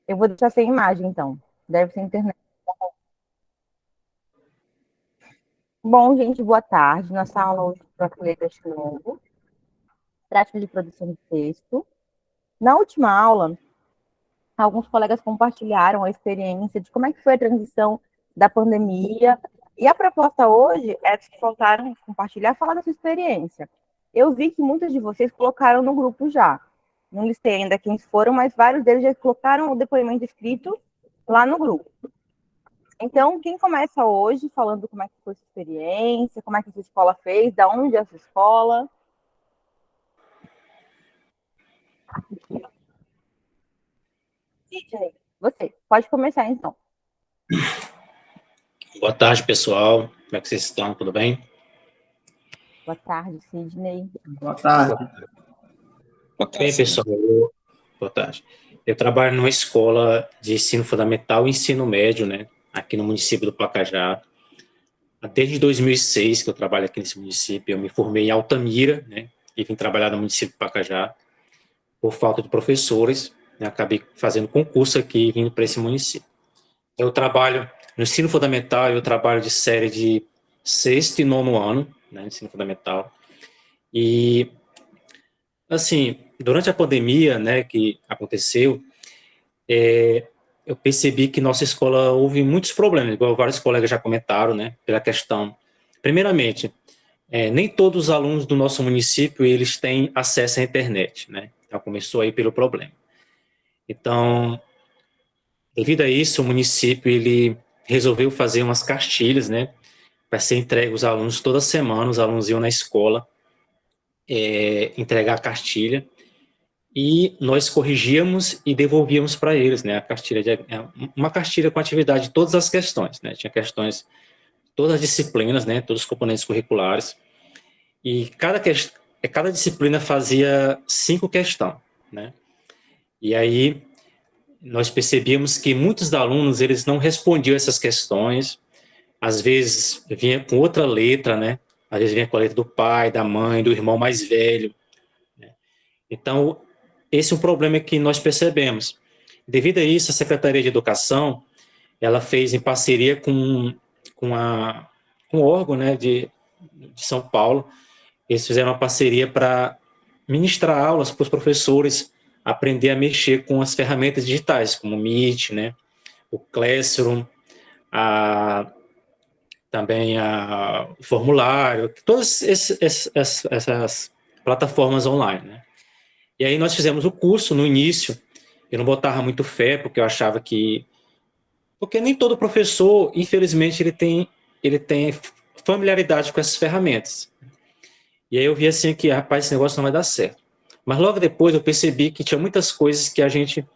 Eu vou deixar sem imagem, então. Deve ser internet. Bom, gente, boa tarde. Nossa aula hoje para letras novo, prática de produção de texto. Na última aula, alguns colegas compartilharam a experiência de como é que foi a transição da pandemia. E a proposta hoje é que faltaram compartilhar, falar da sua experiência. Eu vi que muitos de vocês colocaram no grupo já. Não listei ainda quem foram, mas vários deles já colocaram o depoimento escrito lá no grupo. Então, quem começa hoje falando como é que foi a sua experiência, como é que a sua escola fez, da onde é a sua escola? Você, pode começar então. Boa tarde, pessoal. Como é que vocês estão? Tudo bem? Boa tarde, Sidney. Boa tarde. Bem, pessoal, boa tarde. Eu trabalho numa escola de ensino fundamental e ensino médio, né, aqui no município do Pacajá. Desde 2006 que eu trabalho aqui nesse município. Eu me formei em Altamira, né, e vim trabalhar no município do Pacajá por falta de professores, né, acabei fazendo concurso aqui e vindo para esse município. Eu trabalho no ensino fundamental, eu trabalho de série de sexto e nono ano, né, ensino fundamental. E, assim, durante a pandemia, né, que aconteceu, eu percebi que nossa escola houve muitos problemas, igual vários colegas já comentaram, né, pela questão. Primeiramente, nem todos os alunos do nosso município eles têm acesso à internet, né? Então começou aí pelo problema. Então, devido a isso, o município ele resolveu fazer umas cartilhas, né, para ser entregue aos alunos toda semana. Os alunos iam na escola entregar a cartilha e nós corrigíamos e devolvíamos para eles, né, a cartilha uma cartilha com atividade de todas as questões, né, tinha questões, todas as disciplinas, né, todos os componentes curriculares, e cada disciplina fazia 5 questões, né, e aí nós percebíamos que muitos alunos, eles não respondiam essas questões, às vezes vinha com outra letra, né, às vezes vinha com a letra do pai, da mãe, do irmão mais velho, né? Então, esse é um problema que nós percebemos. Devido a isso, a Secretaria de Educação, ela fez em parceria com o órgão, né, de São Paulo, eles fizeram uma parceria para ministrar aulas para os professores aprender a mexer com as ferramentas digitais, como o Meet, né, o Classroom, também o formulário, todas essas plataformas online, né. E aí nós fizemos o curso no início. Eu não botava muito fé, porque eu achava que... Porque nem todo professor, infelizmente, ele tem familiaridade com essas ferramentas. E aí eu vi assim que, rapaz, esse negócio não vai dar certo. Mas logo depois eu percebi que tinha muitas coisas que a gente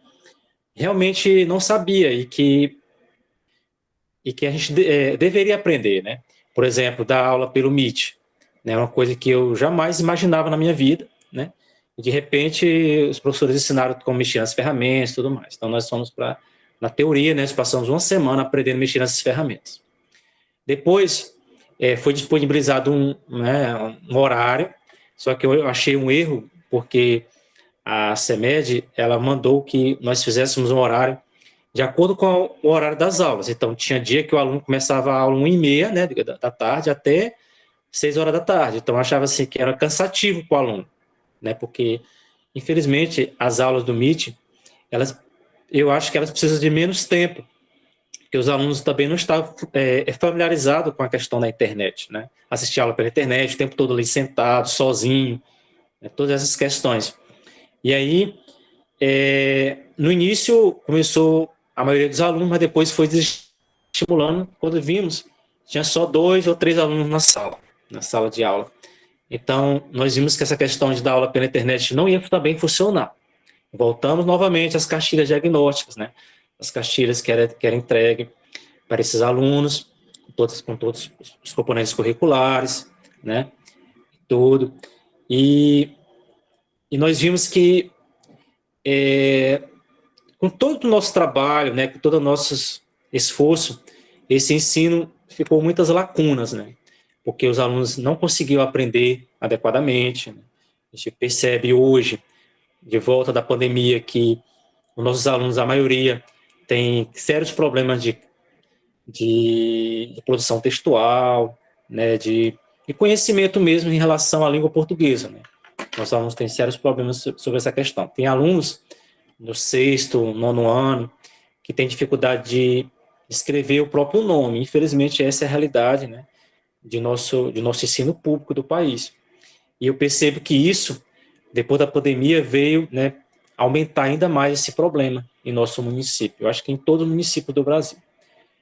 realmente não sabia e que a gente deveria aprender, né? Por exemplo, dar aula pelo Meet, né? Uma coisa que eu jamais imaginava na minha vida, né? E de repente os professores ensinaram como mexer nas ferramentas e tudo mais. Então nós fomos para, na teoria, né? Nós passamos uma semana aprendendo a mexer nessas ferramentas. Depois foi disponibilizado um horário, só que eu achei um erro, porque a CEMED, ela mandou que nós fizéssemos um horário de acordo com o horário das aulas. Então, tinha dia que o aluno começava a aula 1h30, né, da tarde, até 6 horas da tarde. Então, eu achava assim que era cansativo para o aluno, né, porque, infelizmente, as aulas do MIT, eu acho que elas precisam de menos tempo, porque os alunos também não estavam familiarizados com a questão da internet, né, assistir aula pela internet, o tempo todo ali sentado, sozinho, né, todas essas questões. E aí, no início, começou a maioria dos alunos, mas depois foi desestimulando. Quando vimos, tinha só 2 ou 3 alunos na sala de aula. Então, nós vimos que essa questão de dar aula pela internet não ia também funcionar. Voltamos novamente às cartilhas diagnósticas, né? As cartilhas que era entregue para esses alunos, com todos os componentes curriculares, né? Tudo. E nós vimos que com todo o nosso trabalho, né, com todo o nosso esforço, esse ensino ficou muitas lacunas, né, porque os alunos não conseguiam aprender adequadamente, né. A gente percebe hoje, de volta da pandemia, que Os nossos alunos, a maioria, tem sérios problemas de produção textual, né, de conhecimento mesmo em relação à língua portuguesa. Né? Nossos alunos têm sérios problemas sobre essa questão. Tem alunos no sexto, nono ano, que têm dificuldade de escrever o próprio nome. Infelizmente, essa é a realidade, né, de nosso ensino público do país. E eu percebo que isso, depois da pandemia, veio, né, aumentar ainda mais esse problema em nosso município. Eu acho que em todo o município do Brasil.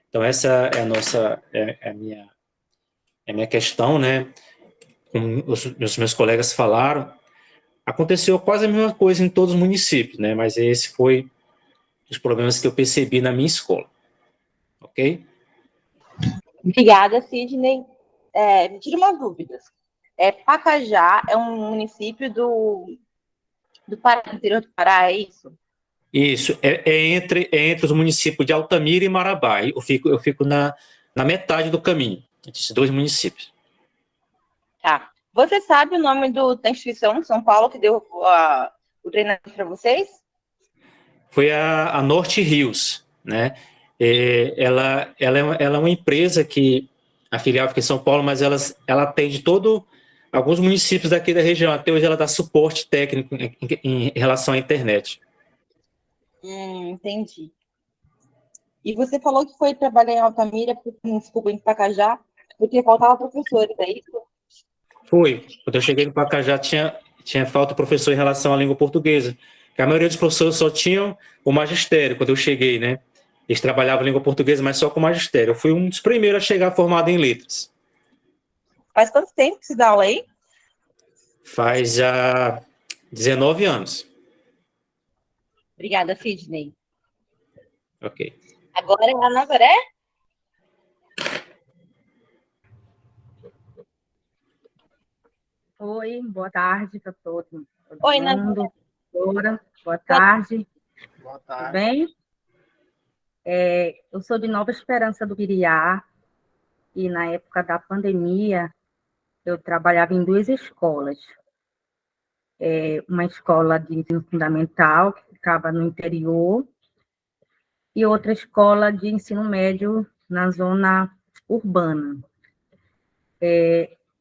Então, essa é a nossa, é a minha questão, né? Como os meus colegas falaram, aconteceu quase a mesma coisa em todos os municípios, né? Mas esse foi os problemas que eu percebi na minha escola, ok? Obrigada, Sidney. Me tira uma dúvida. Pacajá é um município do Pará, interior do Pará, é isso? Isso, entre os municípios de Altamira e Marabá. Eu fico na metade do caminho, entre esses dois municípios. Tá. Você sabe o nome da instituição de São Paulo que deu o treinamento para vocês? Foi a Norte Rios, né? Ela é uma empresa que a filial fica em São Paulo, mas ela atende alguns municípios daqui da região. Até hoje ela dá suporte técnico em relação à internet. Entendi. E você falou que foi trabalhar em Altamira, desculpa, em Pacajá, porque faltava professores, é isso? Foi. Quando eu cheguei no Pacajá, tinha falta de professor em relação à língua portuguesa. A maioria dos professores só tinham o magistério, quando eu cheguei, né? Eles trabalhavam língua portuguesa, mas só com magistério. Eu fui um dos primeiros a chegar formado em letras. Faz quanto tempo que você dá aula aí? Faz já 19 anos. Obrigada, Sidney. Ok. Agora é a Nazaré? Oi, boa tarde para todo Oi, mundo. Nazaré. Boa tarde. Boa tarde. Tudo bem? Eu sou de Nova Esperança do Piriá e na época da pandemia eu trabalhava em duas escolas. Uma escola de ensino fundamental, que ficava no interior, e outra escola de ensino médio na zona urbana.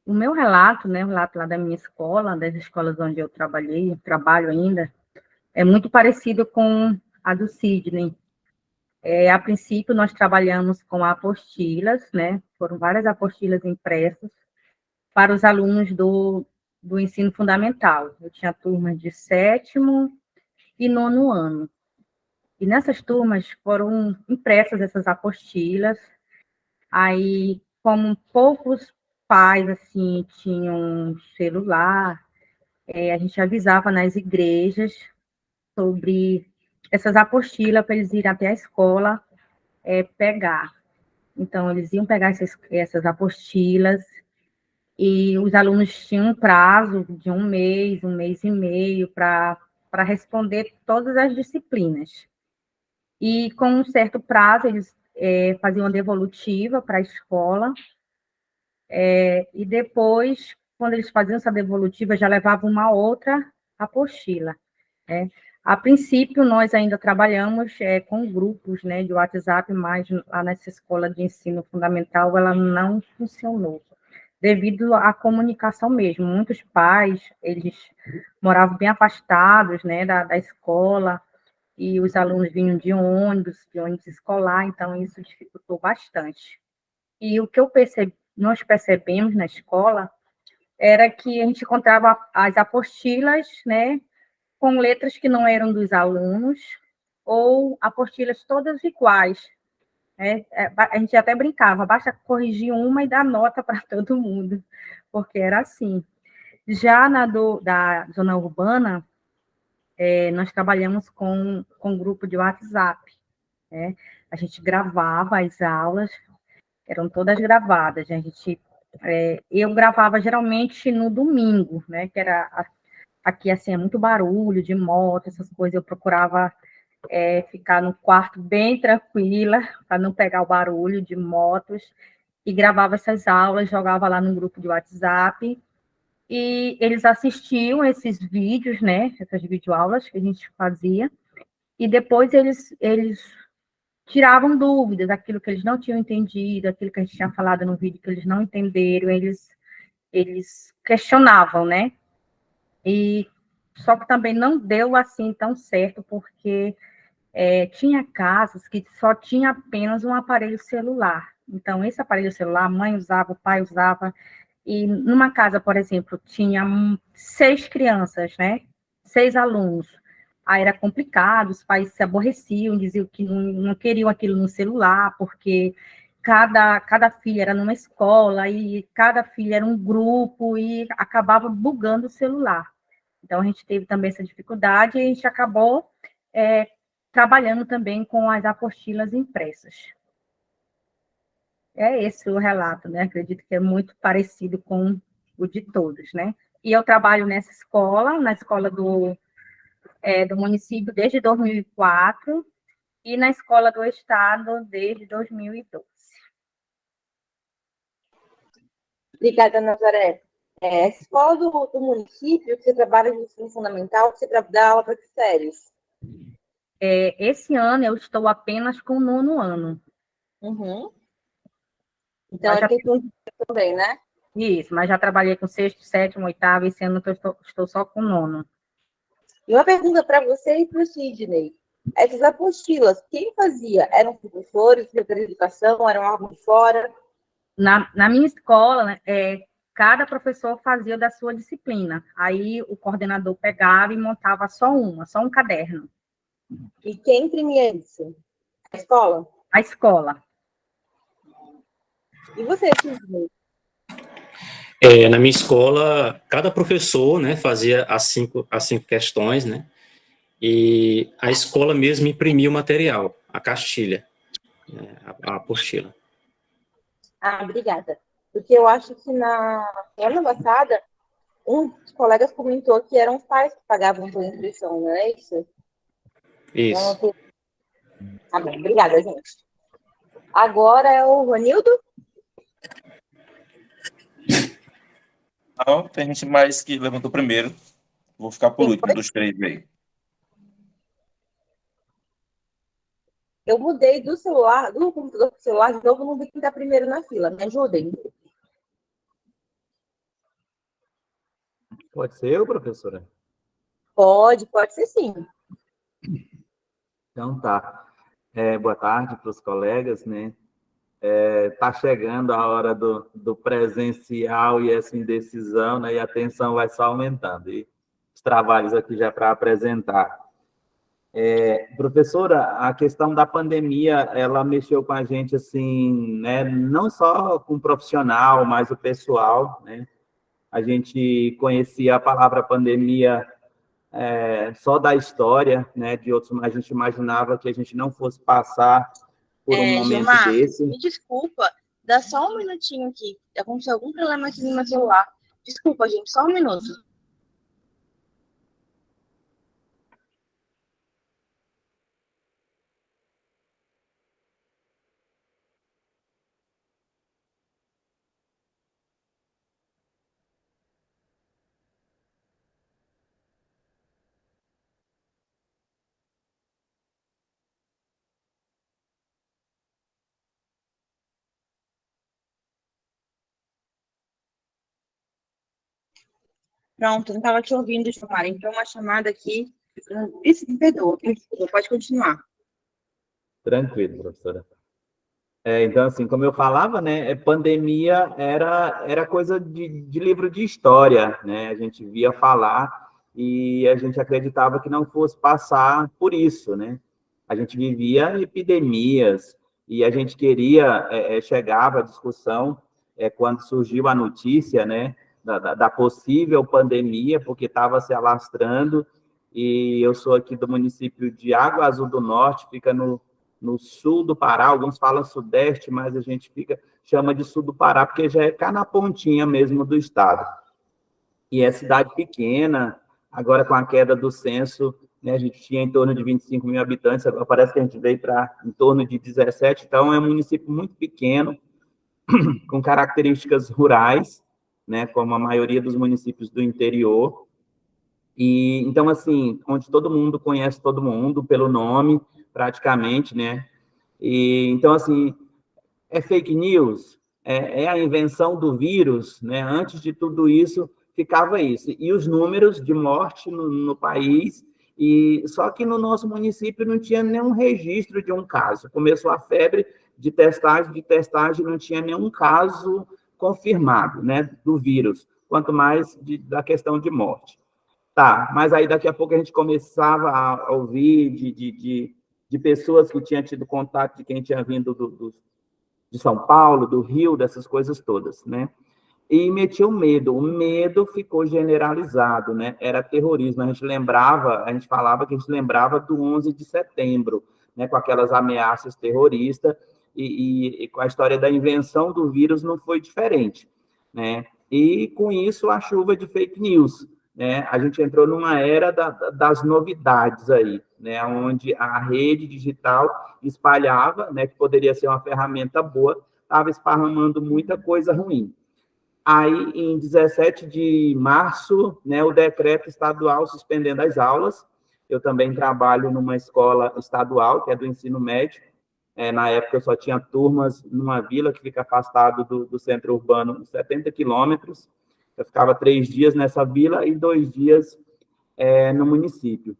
O meu relato, né, o relato lá da minha escola, das escolas onde eu trabalhei, trabalho ainda, é muito parecido com a do Sidney. A princípio, nós trabalhamos com apostilas, né? Foram várias apostilas impressas para os alunos do ensino fundamental. Eu tinha turmas de 7º e 9º ano. E nessas turmas foram impressas essas apostilas. Aí, como poucos pais, assim, tinham celular, a gente avisava nas igrejas sobre essas apostilas para eles irem até a escola pegar. Então, eles iam pegar essas apostilas e os alunos tinham um prazo de um mês e meio para responder todas as disciplinas. E com um certo prazo, eles faziam uma devolutiva para a escola e depois, quando eles faziam essa devolutiva, já levavam uma outra apostila. A princípio, nós ainda trabalhamos com grupos, né, de WhatsApp, mas lá nessa escola de ensino fundamental ela não funcionou, devido à comunicação mesmo. Muitos pais, eles moravam bem afastados, né, da escola, e os alunos vinham de ônibus escolar, então isso dificultou bastante. E o que nós percebemos na escola era que a gente encontrava as apostilas, né, com letras que não eram dos alunos, ou apostilas todas iguais. A gente até brincava, basta corrigir uma e dar nota para todo mundo, porque era assim. Já da zona urbana, nós trabalhamos com um grupo de WhatsApp. Né? A gente gravava as aulas, eram todas gravadas. Eu gravava geralmente no domingo, né? Que era aqui assim é muito barulho de moto, essas coisas. Eu procurava ficar no quarto bem tranquila para não pegar o barulho de motos e gravava essas aulas, jogava lá no grupo de WhatsApp e eles assistiam esses vídeos, né? Essas videoaulas que a gente fazia e depois eles tiravam dúvidas, aquilo que eles não tinham entendido, aquilo que a gente tinha falado no vídeo que eles não entenderam, eles questionavam, né? E só que também não deu assim tão certo, porque tinha casas que só tinha apenas um aparelho celular. Então, esse aparelho celular, a mãe usava, o pai usava, e numa casa, por exemplo, tinha 6 crianças, né? 6 alunos. Aí era complicado, os pais se aborreciam, diziam que não queriam aquilo no celular, porque cada filha era numa escola, e cada filha era um grupo, e acabava bugando o celular. Então, a gente teve também essa dificuldade, e a gente acabou trabalhando também com as apostilas impressas. É esse o relato, né? Acredito que é muito parecido com o de todos, né? E eu trabalho nessa escola, na escola do município desde 2004 e na escola do estado desde 2012. Obrigada, Nazaré. Essa escola do município, que você trabalha de ensino fundamental, que você dá aula para que séries? Esse ano eu estou apenas com o 9º ano. Uhum. Então, é questão de também, né? Isso, mas já trabalhei com 6º, 7º, 8º, esse ano eu estou só com o 9º. E uma pergunta para você e para o Sidney. Essas apostilas, quem fazia? Eram professores, secretaria de educação, eram algo de fora? Na minha escola, né, cada professor fazia da sua disciplina. Aí o coordenador pegava e montava só um caderno. E quem imprimia isso? A escola? A escola. E você, Sidney? Na minha escola, cada professor, né, fazia as cinco questões, né, e a escola mesmo imprimia o material, a cartilha, né, a apostila. Obrigada. Porque eu acho que na semana passada, um dos colegas comentou que eram os pais que pagavam por inscrição, não é isso? Isso. Então, tá bom, obrigada, gente. Agora é o Ronildo? Não, tem gente mais que levantou primeiro. Vou ficar por último dos 3 aí. Eu mudei do celular, do computador para o celular de novo, não vi quem está primeiro na fila. Me ajudem. Pode ser eu, professora? Pode ser sim. Então tá. Boa tarde para os colegas, né? Tá chegando a hora do presencial e essa indecisão, né? E a tensão vai só aumentando. E os trabalhos aqui já para apresentar. Professora, a questão da pandemia, ela mexeu com a gente, assim, né? Não só com o profissional, mas o pessoal, né? A gente conhecia a palavra pandemia só da história, né, de outros, mas a gente imaginava que a gente não fosse passar por um momento Gilmar, desse. me desculpa, dá só um minutinho aqui. Aconteceu algum problema aqui no meu celular. Desculpa, gente, só um minuto. Pronto, não estava te ouvindo, Gilmar. Entrou uma chamada aqui. Isso, me perdoa. Pode continuar. Tranquilo, professora. Então, assim, como eu falava, né, pandemia era coisa de livro de história, né? A gente via falar e a gente acreditava que não fosse passar por isso, né? A gente vivia epidemias e a gente queria, chegava à discussão, quando surgiu a notícia, né, da possível pandemia, porque estava se alastrando, e eu sou aqui do município de Água Azul do Norte, fica no sul do Pará, alguns falam sudeste, mas a gente chama de sul do Pará, porque já é cá na pontinha mesmo do estado. E é cidade pequena, agora com a queda do censo, né, a gente tinha em torno de 25 mil habitantes, agora parece que a gente veio para em torno de 17, então é um município muito pequeno, com características rurais, né, como a maioria dos municípios do interior, E então, assim, onde todo mundo conhece todo mundo pelo nome, praticamente, né? E então, assim, é fake news, é a invenção do vírus, né? Antes de tudo isso, ficava isso. E os números de morte no país, e só que no nosso município não tinha nenhum registro de um caso. Começou a febre de testagem, não tinha nenhum caso confirmado, né, do vírus, quanto mais da questão de morte. Tá, mas aí daqui a pouco a gente começava a ouvir de pessoas que tinham tido contato de quem tinha vindo de São Paulo, do Rio, dessas coisas todas, né? E metia o medo ficou generalizado, né? Era terrorismo, a gente falava que a gente lembrava do 11 de setembro, né? Com aquelas ameaças terroristas, e com a história da invenção do vírus não foi diferente, né? E com isso a chuva de fake news, né? A gente entrou numa era das novidades aí, né? Onde a rede digital espalhava, né? Que poderia ser uma ferramenta boa, estava esparramando muita coisa ruim. Aí, em 17 de março, né, o decreto estadual suspendendo as aulas. Eu também trabalho numa escola estadual, que é do ensino médio. Na época, eu só tinha turmas numa vila que fica afastado do centro urbano, 70 quilômetros. Eu ficava 3 dias nessa vila e 2 dias no município.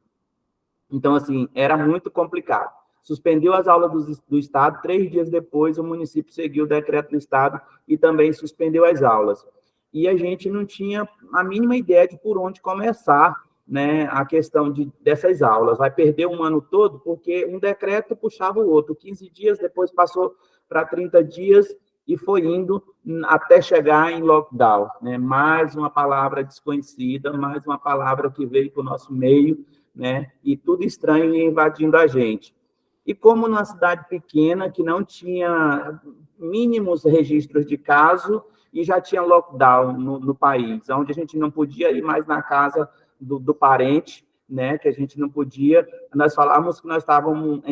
Então, assim, era muito complicado. Suspendeu as aulas do Estado, 3 dias depois o município seguiu o decreto do Estado e também suspendeu as aulas. E a gente não tinha a mínima ideia de por onde começar, né, a questão dessas aulas. Vai perder um ano todo, porque um decreto puxava o outro. 15 dias, depois passou para 30 dias e foi indo até chegar em lockdown, né? Mais uma palavra desconhecida, mais uma palavra que veio para o nosso meio, né? E tudo estranho e invadindo a gente. E como numa cidade pequena, que não tinha mínimos registros de caso, e já tinha lockdown no país, onde a gente não podia ir mais na casa do parente, né, que a gente não podia, nós falávamos que nós estávamos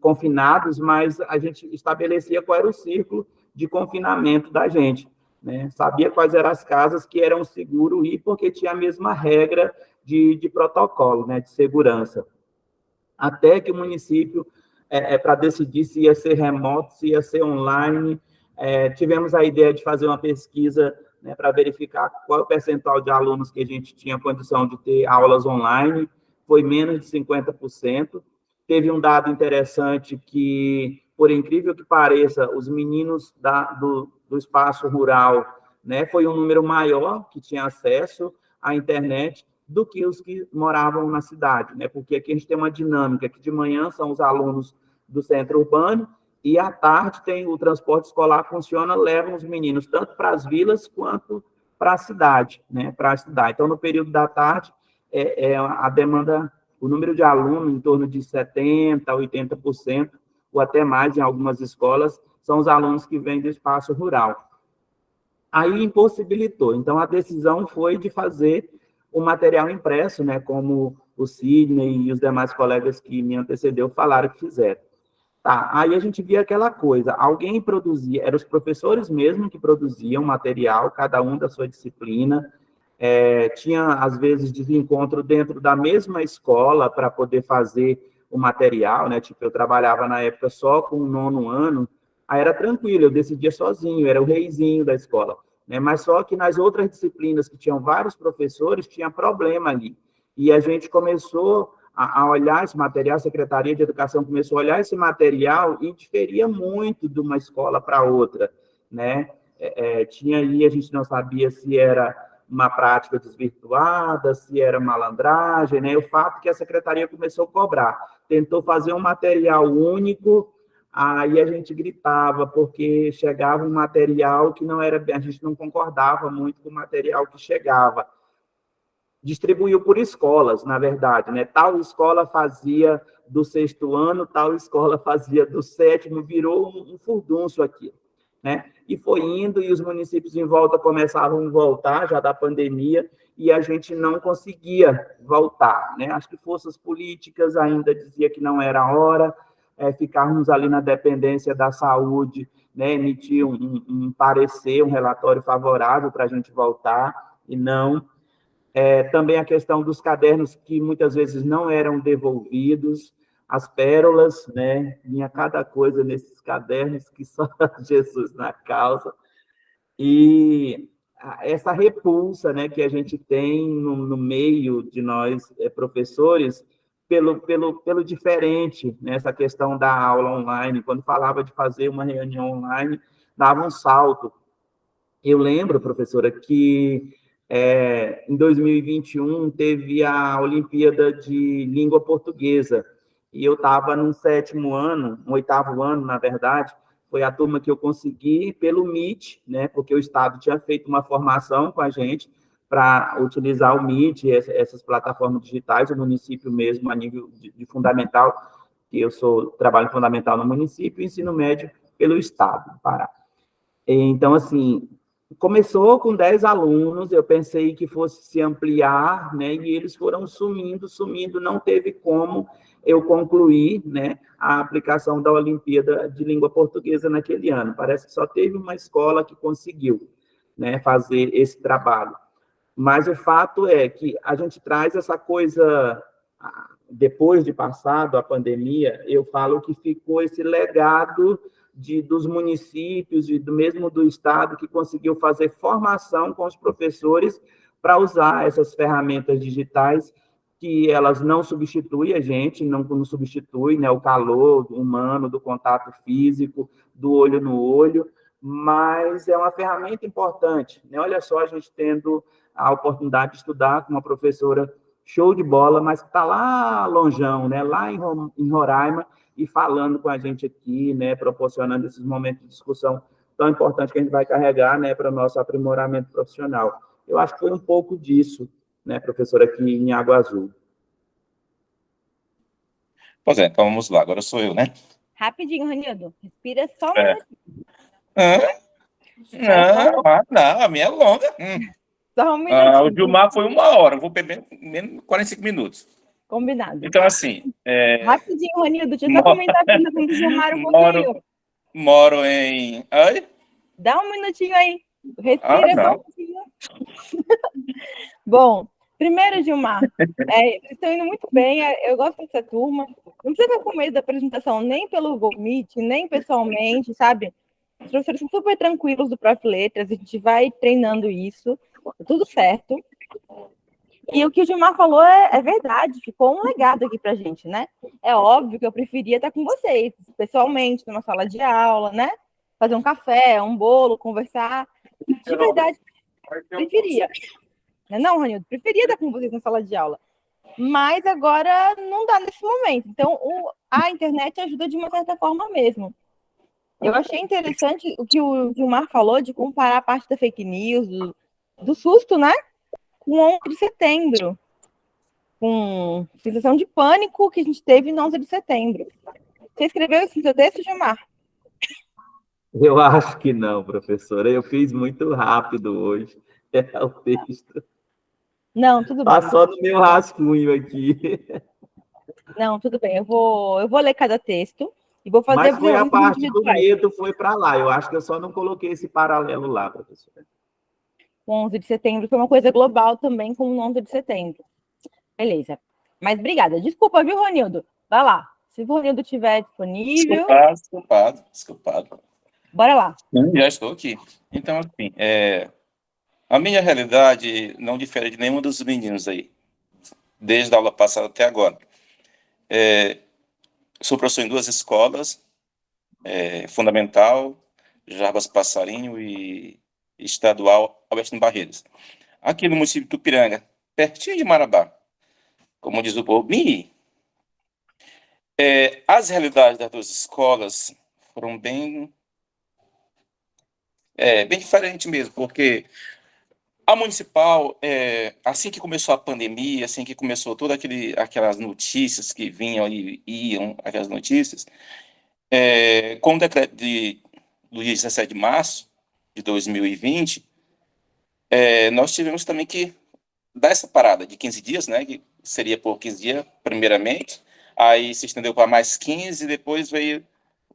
confinados, mas a gente estabelecia qual era o círculo de confinamento da gente, né, sabia quais eram as casas que eram seguro ir, porque tinha a mesma regra de protocolo, né, de segurança. Até que o município, para decidir se ia ser remoto, se ia ser online, tivemos a ideia de fazer uma pesquisa, né, para verificar qual é o percentual de alunos que a gente tinha condição de ter aulas online, foi menos de 50%. Teve um dado interessante que, por incrível que pareça, os meninos do espaço rural, né, foi um número maior que tinha acesso à internet do que os que moravam na cidade, né? Porque aqui a gente tem uma dinâmica que de manhã são os alunos do centro urbano e à tarde tem o transporte escolar funciona, levam os meninos tanto para as vilas quanto para a cidade, né? Para estudar. Então, no período da tarde, a demanda, o número de alunos em torno de 70%, 80%, ou até mais em algumas escolas, são os alunos que vêm do espaço rural. Aí impossibilitou. Então, a decisão foi de fazer o material impresso, né, como o Sidney e os demais colegas que me antecedeu falaram que fizeram. Tá, aí a gente via aquela coisa, alguém produzia, eram os professores mesmo que produziam material, cada um da sua disciplina, tinha, às vezes, desencontro dentro da mesma escola para poder fazer o material, né, tipo, eu trabalhava na época só com o 9º ano, aí era tranquilo, eu decidia sozinho, era o reizinho da escola. Né? Mas só que nas outras disciplinas que tinham vários professores, tinha problema ali. E a gente começou a olhar esse material, a Secretaria de Educação começou a olhar esse material e diferia muito de uma escola para outra. Né? Tinha aí, a gente não sabia se era uma prática desvirtuada, se era malandragem, né? O fato que a Secretaria começou a cobrar. Tentou fazer um material único. Aí a gente gritava, porque chegava um material que não era, a gente não concordava muito com o material que chegava. Distribuiu por escolas, na verdade, né? Tal escola fazia do 6º ano, tal escola fazia do 7º, virou um furdunço aqui, né? E foi indo, e os municípios em volta começavam a voltar, já da pandemia, e a gente não conseguia voltar, né? Acho que forças políticas ainda dizia que não era a hora, ficarmos ali na dependência da saúde, né, emitir um parecer, um relatório favorável para a gente voltar, e não. Também a questão dos cadernos que muitas vezes não eram devolvidos, as pérolas, né? Vinha cada coisa nesses cadernos que só Jesus na causa. E essa repulsa, né, que a gente tem no meio de nós, professores, pelo diferente, né, essa questão da aula online. Quando falava de fazer uma reunião online, dava um salto. Eu lembro, professora, que em 2021 teve a Olimpíada de Língua Portuguesa, e eu estava no 7º ano, no 8º ano, na verdade, foi a turma que eu consegui pelo Meet, né, porque o Estado tinha feito uma formação com a gente para utilizar o Meet, essas plataformas digitais, o município mesmo, a nível de fundamental, que eu trabalho fundamental no município, e ensino médio pelo Estado, do Pará. Então, assim, começou com 10 alunos, eu pensei que fosse se ampliar, né, e eles foram sumindo, não teve como eu concluir, né, a aplicação da Olimpíada de Língua Portuguesa naquele ano. Parece que só teve uma escola que conseguiu, né, fazer esse trabalho. Mas o fato é que a gente traz essa coisa, depois de passado a pandemia, eu falo que ficou esse legado dos municípios e mesmo do Estado que conseguiu fazer formação com os professores para usar essas ferramentas digitais, que elas não substituem a gente, não substituem, né, o calor humano, do contato físico, do olho no olho, mas é uma ferramenta importante, né? Olha só, a gente tendo a oportunidade de estudar com uma professora show de bola, mas que está lá longeão, né, lá em Roraima, e falando com a gente aqui, né, proporcionando esses momentos de discussão tão importantes que a gente vai carregar, né, para o nosso aprimoramento profissional. Eu acho que foi um pouco disso, né, professora, aqui em Água Azul. Pois é, então vamos lá, agora sou eu, né? Rapidinho, Ranildo. Respira só um minutinho. Não, a minha é longa. Só um minutinho. O Gilmar foi 1 hora, eu vou beber menos 45 minutos. Combinado. Então, assim... Rapidinho, Ranildo, deixa eu só comentar a vida com o Gilmar um pouquinho. Moro em... Oi? Dá um minutinho aí. Respira só um pouquinho. Bom, primeiro, Gilmar, vocês estão indo muito bem, eu gosto dessa turma. Não precisa ficar com medo da apresentação, nem pelo Google Meet, nem pessoalmente, sabe? Os professores são super tranquilos do Prof. Letras, a gente vai treinando isso, tá tudo certo. E o que o Gilmar falou é verdade, ficou um legado aqui pra gente, né? É óbvio que eu preferia estar com vocês, pessoalmente, numa sala de aula, né? Fazer um café, um bolo, conversar. De verdade, preferia. Não, Ranildo, preferia estar com vocês na sala de aula. Mas agora não dá nesse momento. Então, a internet ajuda de uma certa forma mesmo. Eu achei interessante o que o Gilmar falou de comparar a parte da fake news, do susto, né? Com 11 de setembro. Com sensação de pânico que a gente teve no 11 de setembro. Você escreveu isso no seu texto, Gilmar? Eu acho que não, professora. Eu fiz muito rápido hoje o texto. Não, tudo bem. Passou no meu rascunho aqui. Não, tudo bem. Eu vou ler cada texto e vou fazer... Mas foi a parte do medo, foi para lá. Eu acho que eu só não coloquei esse paralelo lá, professora. O 11 de setembro foi uma coisa global também, como o 11 de setembro. Beleza. Mas obrigada. Desculpa, viu, Ronildo? Vai lá. Se o Ronildo estiver disponível... Desculpado. Bora lá. Já estou aqui. Então, assim, a minha realidade não difere de nenhum dos meninos aí, desde a aula passada até agora. Sou professor em 2 escolas, fundamental, Jarbas Passarinho e estadual Albertino Barreiros. Aqui no município de Tupiranga, pertinho de Marabá, como diz o povo, as realidades das 2 escolas foram bem diferentes mesmo, porque a municipal, assim que começou a pandemia, assim que começou todas aquelas notícias que vinham e iam, aquelas notícias, com o decreto do dia 17 de março de 2020, nós tivemos também que dar essa parada de 15 dias, né, que seria por 15 dias, primeiramente, aí se estendeu para mais 15, depois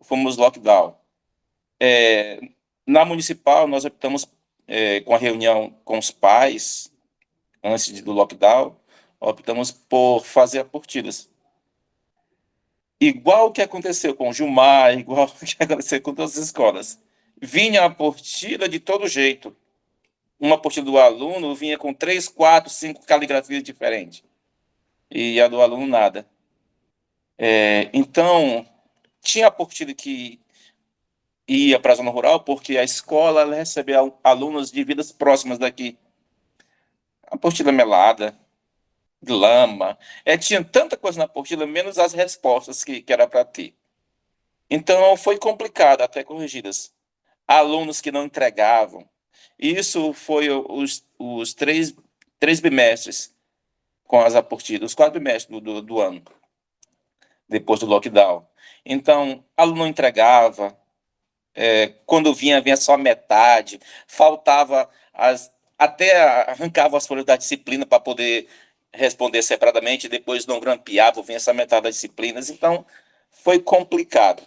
fomos lockdown. Na municipal, nós optamos com a reunião com os pais, antes do lockdown, optamos por fazer apostilas. Igual o que aconteceu com o Gilmar, igual o que aconteceu com todas as escolas. Vinha a apostila de todo jeito. Uma apostila do aluno vinha com 3, 4, 5 caligrafias diferentes. E a do aluno nada. Então, tinha apostila que ia para a zona rural, porque a escola ela recebia alunos de vidas próximas daqui. Apostila melada, lama. Tinha tanta coisa na apostila, menos as respostas que era para ter. Então, foi complicado, até corrigidas. Alunos que não entregavam. Isso foi os três bimestres com as apostilas, os 4 bimestres do ano, depois do lockdown. Então, aluno não entregava, quando vinha só metade, faltava até arrancava as folhas da disciplina para poder responder separadamente, depois não grampeava, vinha essa metade das disciplinas, então foi complicado.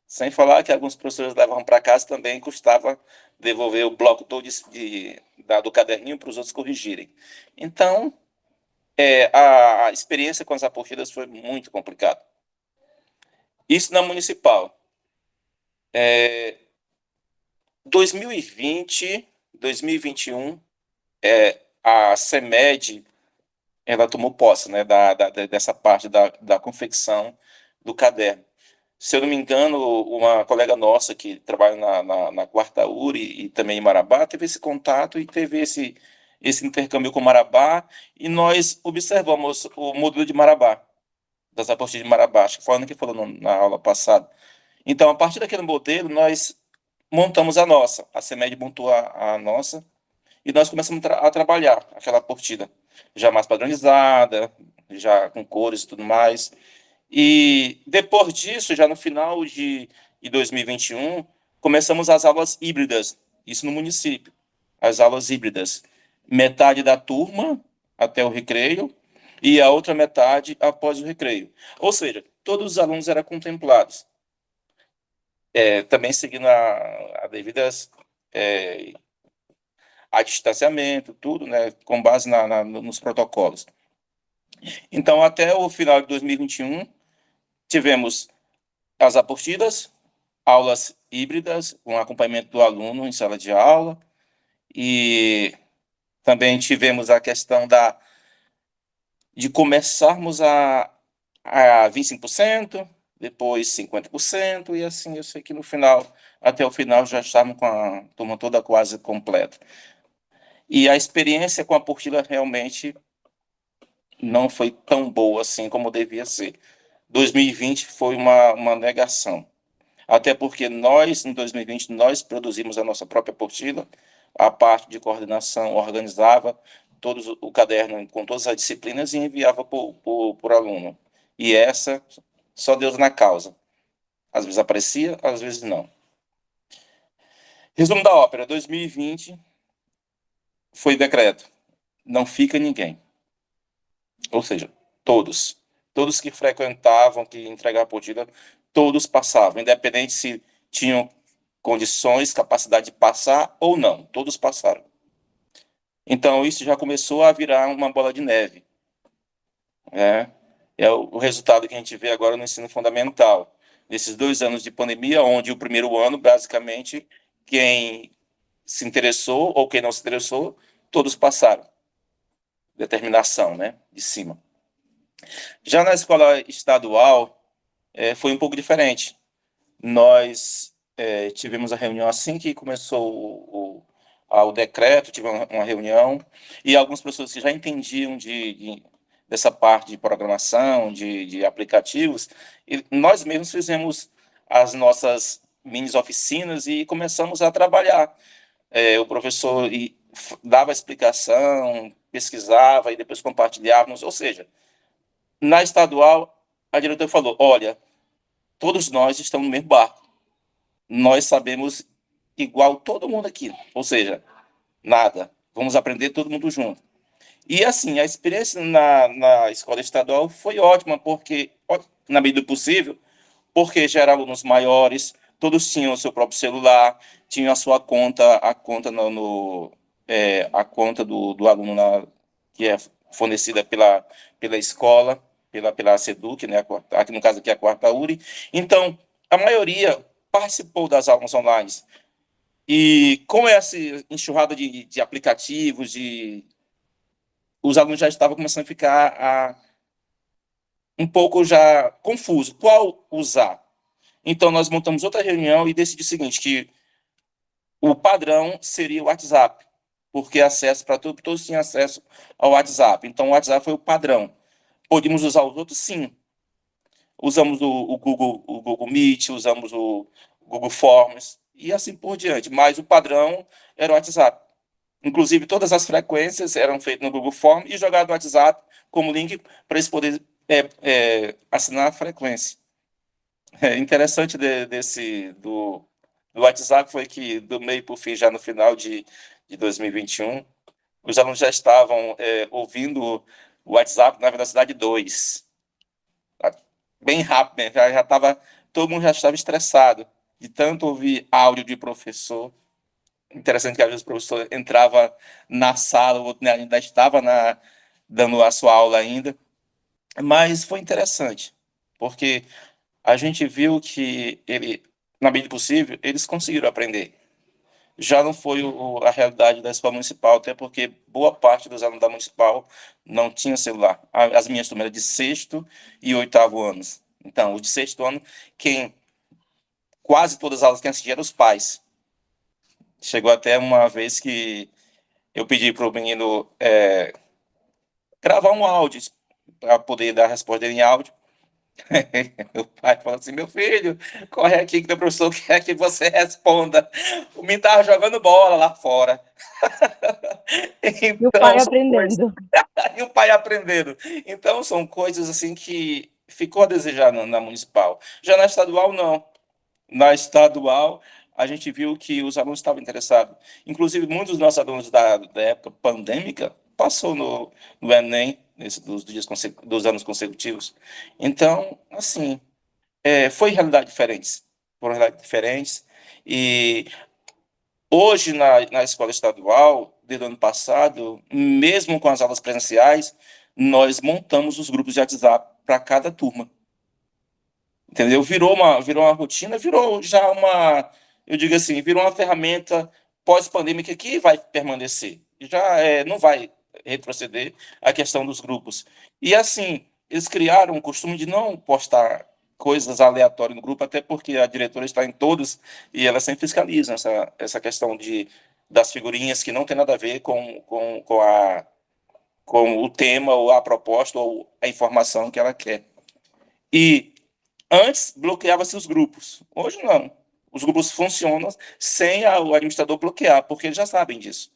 Sem falar que alguns professores levavam para casa também, custava devolver o bloco todo do caderninho para os outros corrigirem. Então, a experiência com as apostilas foi muito complicada. Isso na municipal. 2020, 2021, a CEMED, ela tomou posse, né, dessa parte da confecção do caderno. Se eu não me engano, uma colega nossa que trabalha na Quarta URI e também em Marabá teve esse contato e teve esse intercâmbio com Marabá, e nós observamos o modelo de Marabá, das apostilas de Marabá, acho que foi a Ana que falou na aula passada. Então, a partir daquele modelo, nós montamos a nossa, a CEMED montou a nossa, e nós começamos a trabalhar aquela apostila, já mais padronizada, já com cores e tudo mais. E depois disso, já no final de 2021, começamos as aulas híbridas, isso no município, as aulas híbridas. Metade da turma até o recreio e a outra metade após o recreio. Ou seja, todos os alunos eram contemplados. Também seguindo a devidas a distanciamento, tudo, né, com base nos protocolos. Então, até o final de 2021, tivemos as apostilas, aulas híbridas, com acompanhamento do aluno em sala de aula, e também tivemos a questão de começarmos a 25%, depois 50%, e assim, eu sei que no final, até o final, já estávamos com a turma toda quase completa. E a experiência com a apostila realmente não foi tão boa assim como devia ser. 2020 foi uma negação. Até porque nós, em 2020, nós produzimos a nossa própria apostila, a parte de coordenação organizava o caderno com todas as disciplinas e enviava por aluno. E essa, só Deus na causa. Às vezes aparecia, às vezes não. Resumo da ópera, 2020 foi decreto. Não fica ninguém. Ou seja, todos que frequentavam, que entregavam a apostila, todos passavam, independente se tinham condições, capacidade de passar ou não, todos passaram. Então, isso já começou a virar uma bola de neve. É o resultado que a gente vê agora no ensino fundamental. Nesses 2 anos de pandemia, onde o primeiro ano, basicamente, quem se interessou ou quem não se interessou, todos passaram. Determinação, né, de cima. Já na escola estadual, foi um pouco diferente. Nós tivemos a reunião assim que começou o decreto, tivemos uma reunião, e algumas pessoas que já entendiam dessa parte de programação, de aplicativos, e nós mesmos fizemos as nossas mini oficinas e começamos a trabalhar. O professor dava a explicação, pesquisava e depois compartilhávamos, ou seja, na estadual, a diretora falou, olha, todos nós estamos no mesmo barco. Nós sabemos igual todo mundo aqui. Ou seja, nada. Vamos aprender todo mundo junto. E assim, a experiência na escola estadual foi ótima, porque, na medida do possível, porque já eram alunos maiores, todos tinham o seu próprio celular, tinham a sua conta, a conta do aluno que é fornecida pela escola, pela SEDUC, né, aqui no caso aqui é a quarta URI. Então, a maioria participou das aulas online. E com essa enxurrada de aplicativos, os alunos já estavam começando a ficar um pouco já confusos. Qual usar? Então, nós montamos outra reunião e decidimos o seguinte, que o padrão seria o WhatsApp, porque acesso para todos tinham acesso ao WhatsApp. Então, o WhatsApp foi o padrão. Podíamos usar os outros? Sim. Usamos o Google Meet, usamos o Google Forms e assim por diante. Mas o padrão era o WhatsApp. Inclusive, todas as frequências eram feitas no Google Forms e jogadas no WhatsApp como link para eles poderem assinar a frequência. Interessante do WhatsApp foi que, do meio para o fim, já no final de 2021, os alunos já estavam ouvindo o WhatsApp na velocidade 2. Bem rápido, né? Já estava, todo mundo já estava estressado de tanto ouvir áudio de professor. Interessante que às vezes o professor entrava na sala, o outro ainda estava dando a sua aula ainda. Mas foi interessante, porque a gente viu que na medida do possível, eles conseguiram aprender. Já não foi a realidade da escola municipal, até porque boa parte dos alunos da municipal não tinha celular. As minhas turmas eram de 6º e 8º anos. Então, o de 6º ano, quase todas as aulas que assistiam eram os pais. Chegou até uma vez que eu pedi para o menino gravar um áudio para poder dar a resposta dele em áudio. Meu pai falou assim, meu filho, corre aqui que o professor quer que você responda. O menino estava jogando bola lá fora. Então, e o pai aprendendo. E o pai aprendendo. Então, são coisas assim que ficou a desejar na municipal. Já na estadual, não. Na estadual, a gente viu que os alunos estavam interessados. Inclusive, muitos dos nossos alunos da época pandêmica passou no Enem, dos anos consecutivos. Então, assim, foram realidades diferentes. E hoje, na escola estadual, desde o ano passado, mesmo com as aulas presenciais, nós montamos os grupos de WhatsApp para cada turma. Entendeu? Virou uma rotina, virou já eu digo assim, virou uma ferramenta pós-pandêmica que vai permanecer. Já não vai retroceder a questão dos grupos. E assim, eles criaram um costume de não postar coisas aleatórias no grupo, até porque a diretora está em todos e ela sempre fiscaliza essa questão das figurinhas que não tem nada a ver com o tema, ou a proposta, ou a informação que ela quer. E antes, bloqueava-se os grupos. Hoje, não. Os grupos funcionam sem o administrador bloquear, porque eles já sabem disso.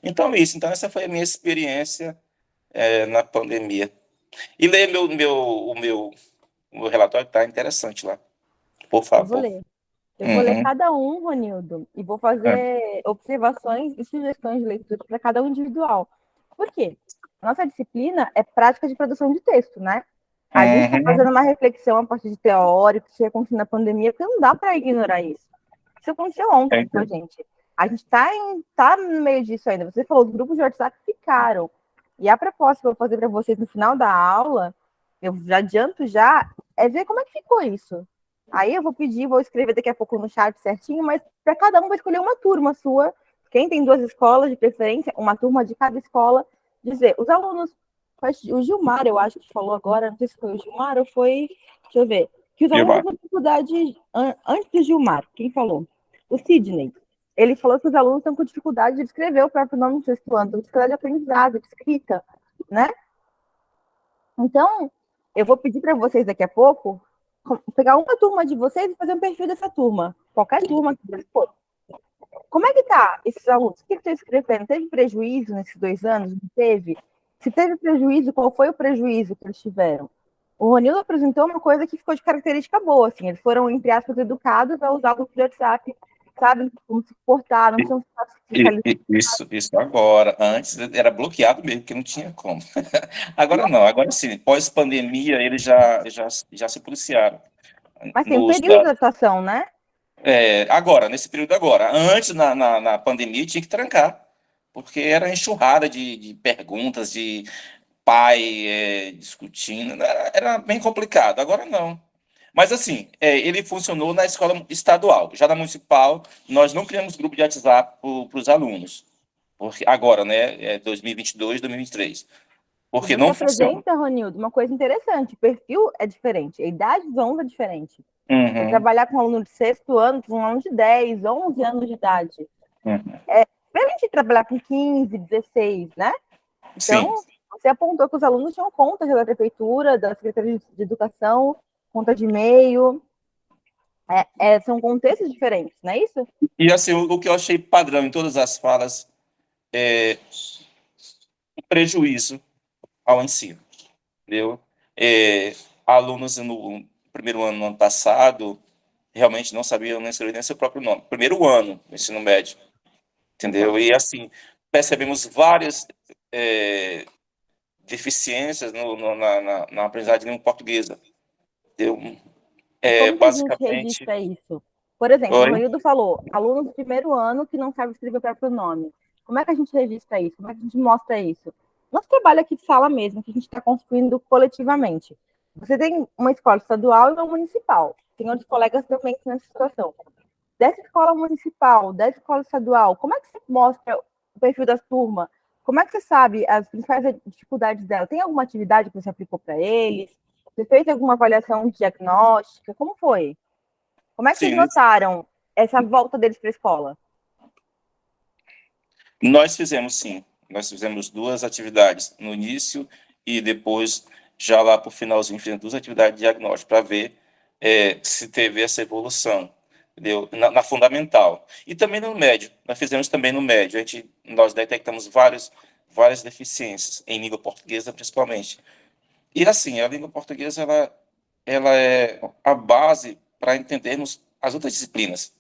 Então, essa foi a minha experiência na pandemia. E leia o meu relatório, está interessante lá. Por favor. Eu vou ler. Eu vou ler cada um, Ronildo, e vou fazer observações e sugestões de leitura para cada um individual. Por quê? A nossa disciplina é prática de produção de texto, né? A gente está fazendo uma reflexão a partir de teórico, que aconteceu na pandemia, porque não dá para ignorar isso. Isso aconteceu ontem com a gente. A gente tá no meio disso ainda. Você falou, os grupos de WhatsApp ficaram. E a proposta que eu vou fazer para vocês no final da aula, eu já adianto é ver como é que ficou isso. Aí eu vou escrever daqui a pouco no chat certinho, mas para cada um vai escolher uma turma sua. Quem tem 2 escolas, de preferência, uma turma de cada escola, dizer, os alunos. O Gilmar, eu acho que falou agora, não sei se foi o Gilmar ou foi. Deixa eu ver. Que os alunos têm dificuldade. Antes do Gilmar, quem falou? O Sidney. Ele falou que os alunos estão com dificuldade de escrever o próprio nome no 6º ano, dificuldade de aprendizado, de escrita, né? Então, eu vou pedir para vocês daqui a pouco pegar uma turma de vocês e fazer um perfil dessa turma. Qualquer turma que vocês forem. Como é que tá esses alunos? O que estão escrevendo? Teve prejuízo nesses 2 anos? Não teve? Se teve prejuízo, qual foi o prejuízo que eles tiveram? O Ronildo apresentou uma coisa que ficou de característica boa, assim, eles foram, entre aspas, educados a usar o grupo de WhatsApp, sabem como se portar, não são Isso agora. Antes era bloqueado mesmo, porque não tinha como. Agora não, agora sim, pós-pandemia eles já se policiaram. Mas tem um período de adaptação, né? Agora, nesse período agora. Antes, na pandemia, tinha que trancar. porque era enxurrada de perguntas, de pai discutindo, era bem complicado. Agora não. Mas assim, ele funcionou na escola estadual. Já na municipal, nós não criamos grupo de WhatsApp para os alunos. Porque agora, né, 2022, 2023. E Porque você não funciona. apresenta, Ronildo, uma coisa interessante. O perfil é diferente, a idade dos alunos é diferente. Você Uhum, trabalhar com um aluno de sexto ano, com um aluno de 10, 11 anos de idade. uhum. É diferente de trabalhar com 15, 16, né? Sim. Então, você apontou que os alunos tinham contas da prefeitura, da Secretaria de Educação, conta de e-mail. São contextos diferentes, não é isso? E assim, o que eu achei padrão em todas as falas é prejuízo ao ensino, entendeu? Alunos no primeiro ano, no ano passado, realmente não sabiam nem escrever nem seu próprio nome. Primeiro ano do ensino médio, entendeu? E assim, percebemos várias deficiências na aprendizagem de língua portuguesa, entendeu? E como que a gente Basicamente... registra isso? Por exemplo, o Oi? Ronildo falou, aluno do primeiro ano que não sabe escrever o próprio nome. Como é que a gente registra isso? Como é que a gente mostra isso? Nosso trabalho aqui de sala mesmo, que a gente está construindo coletivamente. Você tem uma escola estadual e uma municipal. Tem outros colegas também que estão nessa situação. Dessa escola municipal, dessa escola estadual, como é que você mostra o perfil das turmas? Como é que você sabe as principais dificuldades dela? Tem alguma atividade que você aplicou para eles? Você fez alguma avaliação diagnóstica? Como foi? Como é que vocês Sim, notaram essa volta deles para a escola? nós fizemos sim. Nós fizemos duas atividades no início e depois, já lá para o finalzinho, fizemos duas atividades de diagnóstico para ver se teve essa evolução, entendeu? Na fundamental. E também no médio. Nós fizemos também no médio. Nós detectamos várias deficiências, em língua portuguesa principalmente. E assim, a língua portuguesa ela é a base para entendermos as outras disciplinas.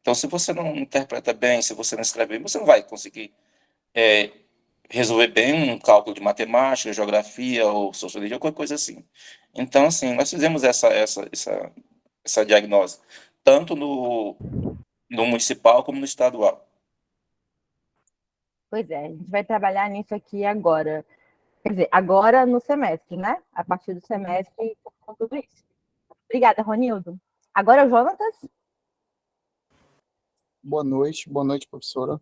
Então, se você não interpreta bem, se você não escreve bem, você não vai conseguir é, resolver bem um cálculo de matemática, geografia ou sociologia, ou qualquer coisa assim. Então, assim, nós fizemos essa diagnose, tanto no municipal como no estadual. Pois é, a gente vai trabalhar nisso aqui agora. Quer dizer, agora no semestre, né? A partir do semestre, com tudo isso. Obrigada, Ronildo. Agora, o Jonatas. Boa noite, professora.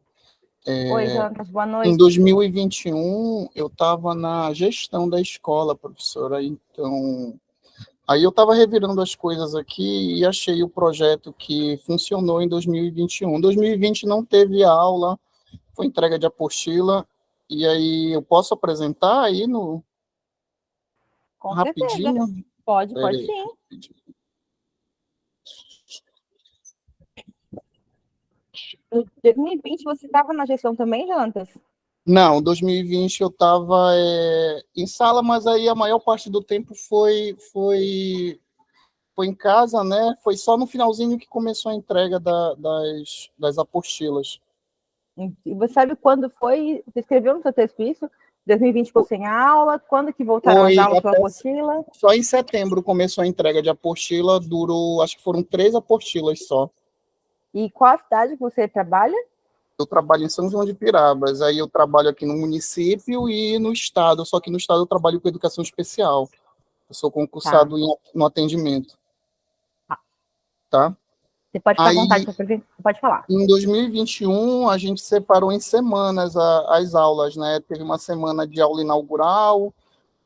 Oi, Jonatas, boa Em noite. 2021, eu estava na gestão da escola, professora, então, aí eu estava revirando as coisas aqui e achei o projeto que funcionou em 2021. 2020 não teve aula, foi entrega de apostila, e aí eu posso apresentar aí no Com certeza. rapidinho? Pode Peraí. sim. Em 2020, você estava na gestão também, Jonatas? Não, 2020 eu estava em sala, mas aí a maior parte do tempo foi em casa, né? Foi só no finalzinho que começou a entrega das apostilas. E você sabe quando foi? Você escreveu no seu texto isso? 2020 ficou sem aula? Quando que voltaram as Foi aulas pela até apostila? só em setembro começou a entrega de apostila, durou, acho que foram 3 apostilas só. E qual a cidade que você trabalha? Eu trabalho em São João de Pirabas, aí eu trabalho aqui no município e no estado, só que no estado eu trabalho com educação especial. Eu sou Tá. concursado no atendimento, tá? Você pode ficar à vontade, Aí, pode falar. em 2021, a gente separou em semanas as aulas, né? Teve uma semana de aula inaugural,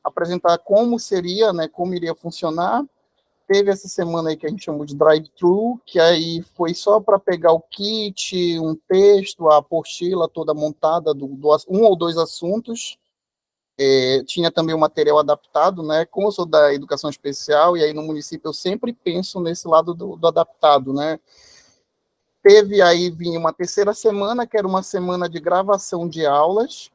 apresentar como seria, né? Como iria funcionar. Teve essa semana aí que a gente chamou de drive-thru, que aí foi só para pegar o kit, um texto, a apostila toda montada, um ou dois assuntos. Tinha também o material adaptado, né? Como eu sou da educação especial, e aí no município eu sempre penso nesse lado do adaptado, né? Teve aí, vinha uma terceira semana, que era uma semana de gravação de aulas,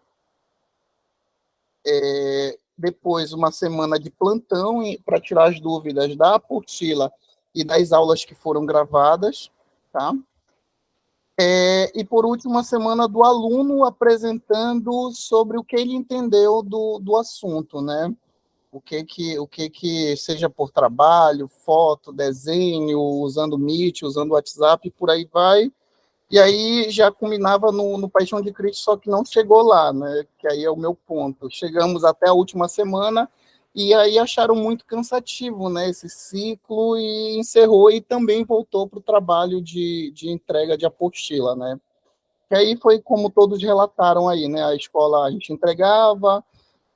depois uma semana de plantão para tirar as dúvidas da apostila e das aulas que foram gravadas, tá? E por último, uma semana do aluno apresentando sobre o que ele entendeu do assunto, né? O que seja por trabalho, foto, desenho, usando Meet, usando WhatsApp, por aí vai. E aí já culminava no Paixão de Cristo, só que não chegou lá, né? Que aí é o meu ponto. Chegamos até a última semana e aí acharam muito cansativo, né? Esse ciclo e encerrou e também voltou para o trabalho de entrega de apostila, né? E aí foi como todos relataram aí, né? A escola a gente entregava,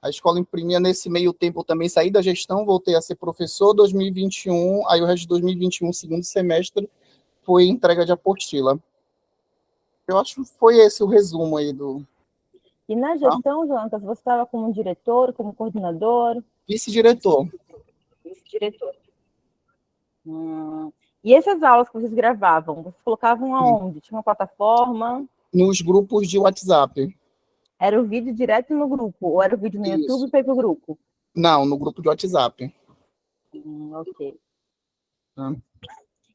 a escola imprimia nesse meio tempo, eu também saí da gestão, voltei a ser professor 2021, aí o resto de 2021, segundo semestre, foi entrega de apostila. Eu acho que foi esse o resumo aí do. E na Tá? gestão, Jonatas, você estava como diretor, como coordenador? Vice-diretor. Vice-diretor. E essas aulas que vocês gravavam, vocês colocavam aonde? Tinha uma plataforma? Nos grupos de WhatsApp. Era o vídeo direto no grupo? Ou era o vídeo no YouTube Isso. e foi para o grupo? Não, no grupo de WhatsApp. Ok. Tá?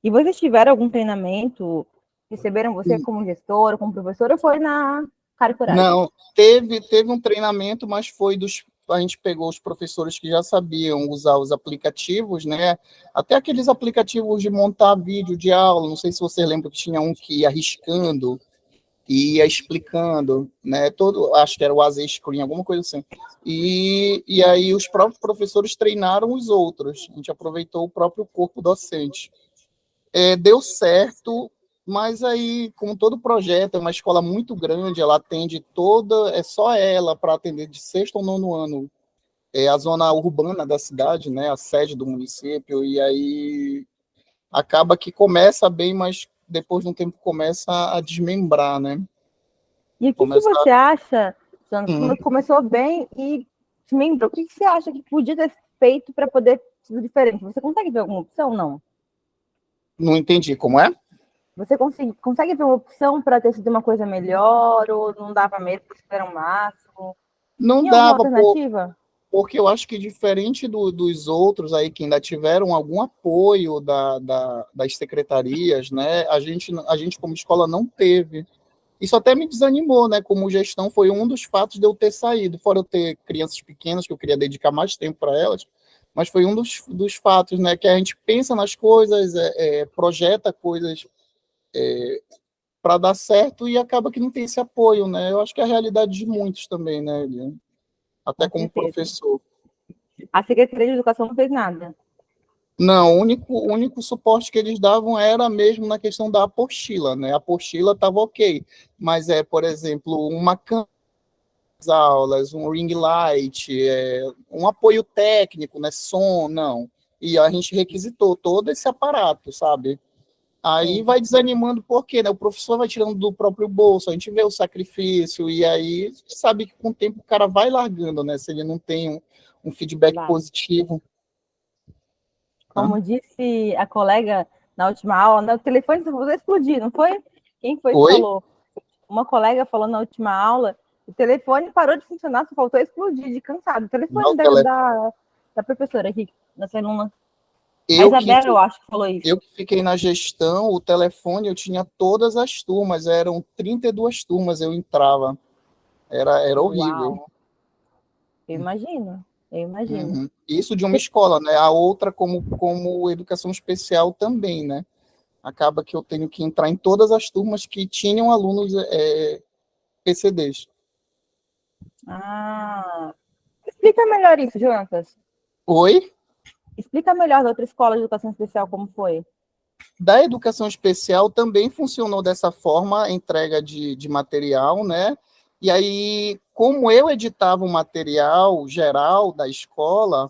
E vocês tiveram algum treinamento? Receberam você como gestora, como professora, ou foi na cara e coragem? Não, teve um treinamento, mas foi dos. A gente pegou os professores que já sabiam usar os aplicativos, né? Até aqueles aplicativos de montar vídeo de aula. Não sei se você lembra que tinha um que ia arriscando e ia explicando, né? Todo, acho que era o AZ Screen, alguma coisa assim. E aí os próprios professores treinaram os outros. A gente aproveitou o próprio corpo docente. Deu certo, mas aí, como todo projeto, é uma escola muito grande, ela atende toda, é só ela para atender de sexto ao nono ano. É a zona urbana da cidade, né? A sede do município, e aí acaba que começa bem, mas depois de um tempo começa a desmembrar, né? E o que Começa. você acha, Hum, Sandra, começou bem e desmembrou, o que você acha que podia ter feito para poder ser diferente? Você consegue ver alguma opção? Não. não entendi como é? Você consegue ver uma opção para ter sido uma coisa melhor, ou não dava mesmo, porque era o máximo? Não Tinha alguma dava, alternativa? porque eu acho que diferente dos outros aí que ainda tiveram algum apoio das secretarias, né? A gente, como escola, não teve. Isso até me desanimou, né? Como gestão, foi um dos fatos de eu ter saído, fora eu ter crianças pequenas, que eu queria dedicar mais tempo para elas, mas foi um dos fatos, né? Que a gente pensa nas coisas, projeta coisas para dar certo e acaba que não tem esse apoio, né? Eu acho que é a realidade de muitos também, né? Até Com como certeza. professor. A Secretaria de Educação não fez nada. Não, o único suporte que eles davam era mesmo na questão da apostila, né? A apostila estava ok, mas por exemplo, uma câmera das aulas, um ring light, um apoio técnico, né? Som, não. E a gente requisitou todo esse aparato, sabe? Aí Sim. vai desanimando porque, né? O professor vai tirando do próprio bolso, a gente vê o sacrifício, e aí sabe que com o tempo o cara vai largando, né? Se ele não tem um feedback Vai. positivo. Tá? Como disse a colega na última aula, né, o telefone só faltou explodir, não foi? Quem foi que Oi? falou? Uma colega falou na última aula, o telefone parou de funcionar, só faltou explodir de cansado. O Não, telefone da professora aqui, nossa aluna. A Eu que, Isabela, eu acho que falou isso. eu que fiquei na gestão, o telefone eu tinha todas as turmas, eram 32 turmas, eu entrava. Era horrível. Uau, eu imagino, eu imagino. Uhum. Isso de uma escola, né? A outra, como educação especial também, né? Acaba que eu tenho que entrar em todas as turmas que tinham alunos PCDs. Ah, explica melhor isso, Jonatas. Oi? Explica melhor da outra escola de educação especial como foi. Da educação especial também funcionou dessa forma, a entrega de material, né? E aí, como eu editava o material geral da escola,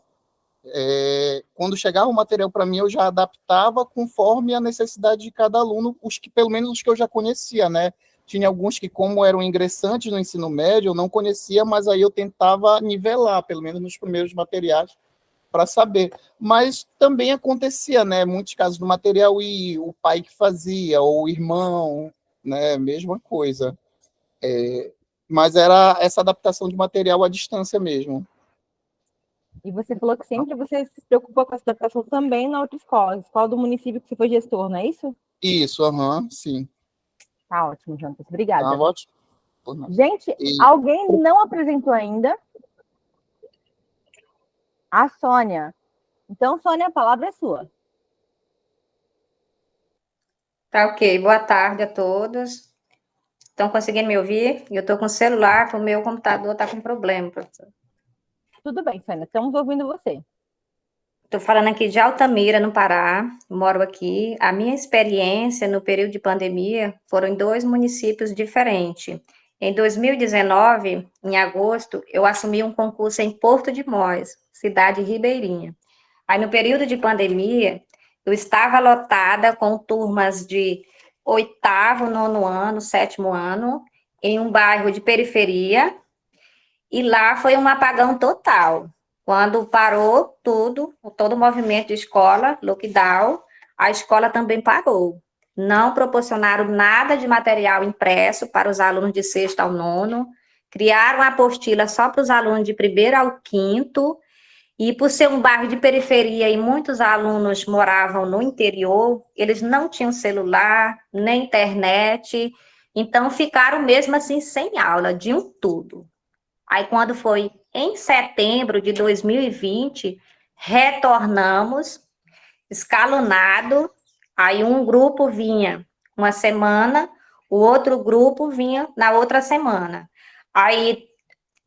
quando chegava o material para mim, eu já adaptava conforme a necessidade de cada aluno, pelo menos os que eu já conhecia, né? Tinha alguns que, como eram ingressantes no ensino médio, eu não conhecia, mas aí eu tentava nivelar, pelo menos nos primeiros materiais, para saber. Mas também acontecia, né? Muitos casos do material e o pai que fazia, ou o irmão, né? Mesma coisa. Mas era essa adaptação de material à distância mesmo. E você falou que sempre você se preocupa com essa adaptação também na outra escola, escola do município que você foi gestor, não é isso? Isso, sim. Tá ótimo, Jonatas. Tá Obrigada. ótimo. Gente, E, alguém não apresentou ainda? A Sônia. Então, Sônia, a palavra é sua. Tá ok. Boa tarde a todos. Estão conseguindo me ouvir? Eu estou com o celular, que o meu computador está com problema, professor. Tudo bem, Sônia, estamos ouvindo você. Estou falando aqui de Altamira, no Pará, moro aqui. A minha experiência no período de pandemia foram em 2 municípios diferentes. Em 2019, em agosto, eu assumi um concurso em Porto de Mós, cidade ribeirinha. Aí, no período de pandemia, eu estava lotada com turmas de 8º, 9º ano, 7º ano, em um bairro de periferia, e lá foi um apagão total. Quando parou tudo, todo o movimento de escola, lockdown, a escola também parou. Não proporcionaram nada de material impresso para os alunos de 6º ao 9º, criaram a apostila só para os alunos de 1º ao 5º, e por ser um bairro de periferia e muitos alunos moravam no interior, eles não tinham celular, nem internet, então ficaram mesmo assim sem aula, de um tudo. Aí, quando foi em setembro de 2020, retornamos, escalonado. Aí, um grupo vinha uma semana, o outro grupo vinha na outra semana. Aí,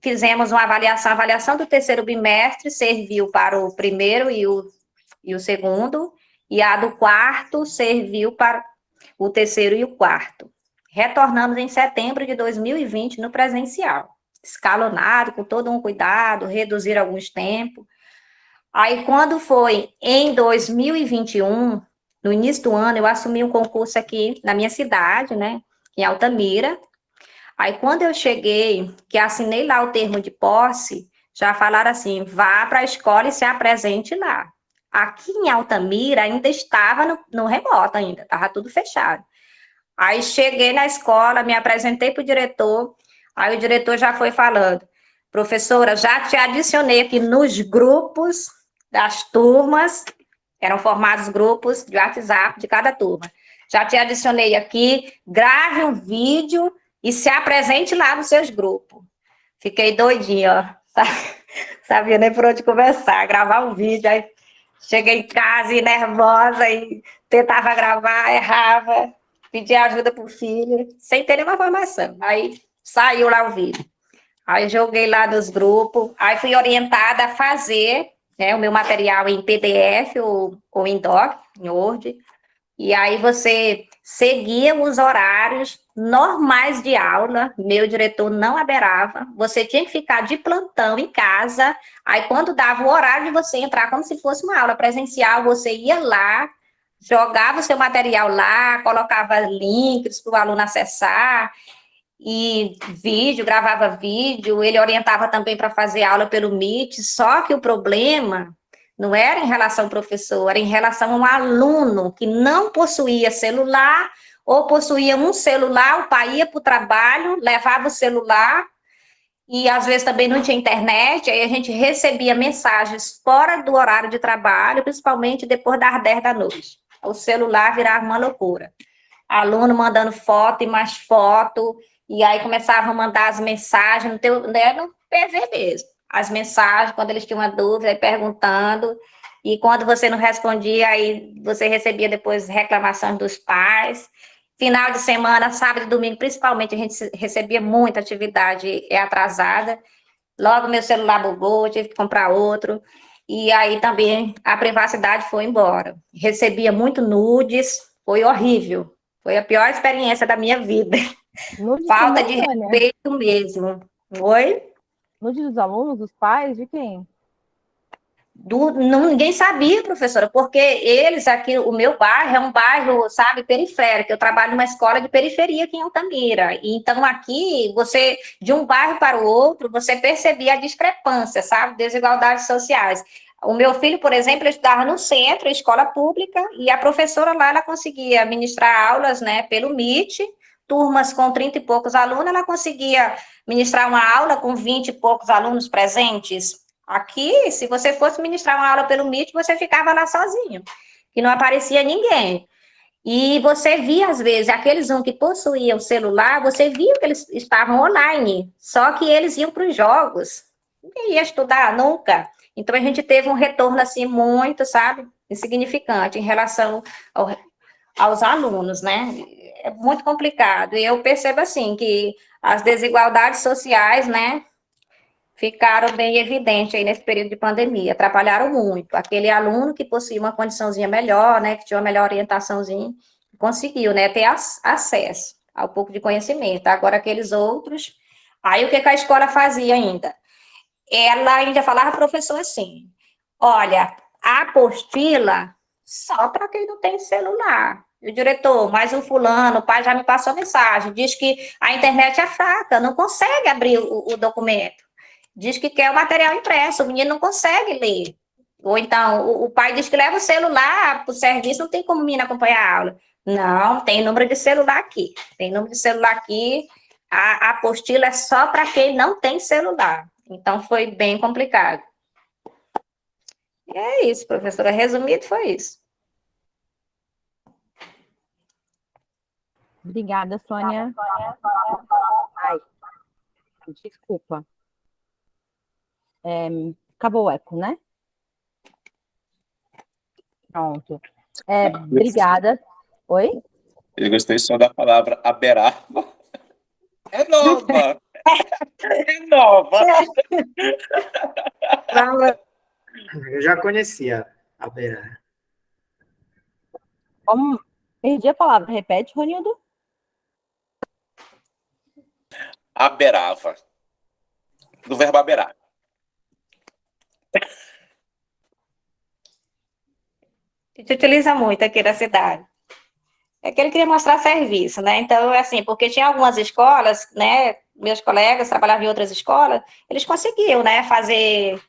fizemos uma avaliação. A avaliação do 3º bimestre serviu para o 1º e o 2º, e a do 4º serviu para o 3º e o 4º. Retornamos em setembro de 2020 no presencial, escalonado, com todo um cuidado, reduzir alguns tempos. Aí, quando foi em 2021, no início do ano, eu assumi um concurso aqui na minha cidade, né, em Altamira. Aí, quando eu cheguei, que assinei lá o termo de posse, já falaram assim, vá para a escola e se apresente lá. Aqui em Altamira ainda estava no remoto ainda, estava tudo fechado. Aí, cheguei na escola, me apresentei para o diretor, aí o diretor já foi falando, professora, já te adicionei aqui nos grupos das turmas, eram formados grupos de WhatsApp de cada turma. Já te adicionei aqui, grave um vídeo e se apresente lá nos seus grupos. Fiquei doidinha, ó. Sabia nem por onde começar, gravar um vídeo. Aí cheguei em casa e nervosa e tentava gravar, errava, pedia ajuda para o filho, sem ter nenhuma formação. Aí saiu lá o vídeo. Aí joguei lá nos grupos, aí fui orientada a fazer, né, o meu material em PDF ou em Doc, em Word, e aí você seguia os horários normais de aula, meu diretor não aberrava, você tinha que ficar de plantão em casa, aí quando dava o horário de você entrar como se fosse uma aula presencial, você ia lá, jogava o seu material lá, colocava links para o aluno acessar, e vídeo, gravava vídeo, ele orientava também para fazer aula pelo Meet, só que o problema não era em relação ao professor, era em relação ao aluno que não possuía celular, ou possuía um celular, o pai ia para o trabalho, levava o celular, e às vezes também não tinha internet, aí a gente recebia mensagens fora do horário de trabalho, principalmente depois das 10 da noite. O celular virava uma loucura. Aluno mandando foto e mais foto, e aí começavam a mandar as mensagens no PV mesmo. As mensagens, quando eles tinham uma dúvida, perguntando, e quando você não respondia, aí você recebia depois reclamações dos pais. Final de semana, sábado e domingo, principalmente, a gente recebia muita atividade atrasada. Logo meu celular bugou, tive que comprar outro, e aí também a privacidade foi embora. Recebia muito nudes, foi horrível. Foi a pior experiência da minha vida. Nudes Falta também, de Sônia? respeito mesmo. Oi? Nudes dos alunos, dos pais, de quem? Ninguém sabia, professora, porque eles aqui, o meu bairro é um bairro, sabe, periférico. Eu trabalho numa escola de periferia aqui em Altamira. Então, aqui, você, de um bairro para o outro, você percebia a discrepância, sabe, desigualdades sociais. O meu filho, por exemplo, ele estudava no centro, escola pública, e a professora lá, ela conseguia ministrar aulas, né, pelo Meet, turmas com 30 e poucos alunos, ela conseguia ministrar uma aula com 20 e poucos alunos presentes. Aqui, se você fosse ministrar uma aula pelo Meet, você ficava lá sozinho, que não aparecia ninguém. E você via, às vezes, aqueles que possuíam celular, você via que eles estavam online, só que eles iam para os jogos. Ninguém ia estudar nunca. Então, a gente teve um retorno, assim, muito, sabe, insignificante em relação aos alunos, né? É muito complicado. E eu percebo, assim, que as desigualdades sociais, né, ficaram bem evidentes aí nesse período de pandemia, atrapalharam muito. Aquele aluno que possuía uma condiçãozinha melhor, né, que tinha uma melhor orientaçãozinha, conseguiu, né, ter acesso ao pouco de conhecimento. Agora, aqueles outros... Aí, o que que a escola fazia ainda? Ela ainda falava para o professor assim, olha, a apostila só para quem não tem celular. E o diretor, mas o fulano, o pai já me passou mensagem, diz que a internet é fraca, não consegue abrir o documento. Diz que quer o material impresso, o menino não consegue ler. Ou então, o pai diz que leva o celular para o serviço, não tem como o menino acompanhar a aula. Não, tem número de celular aqui. Tem número de celular aqui. A apostila é só para quem não tem celular. Então, foi bem complicado. É isso, professora. Resumido, foi isso. Obrigada, Sônia. Ai, desculpa. Acabou o eco, né? Pronto. Obrigada. Oi? Eu gostei só da palavra aberava. É nova! É nova! Eu já conhecia a Beira. Como... Perdi a palavra. Repete, Ronildo. Aberava. Do verbo aberar. A gente utiliza muito aqui na cidade. É que ele queria mostrar serviço, né? Então, assim, porque tinha algumas escolas, né? Meus colegas trabalhavam em outras escolas, eles conseguiam, né? Fazer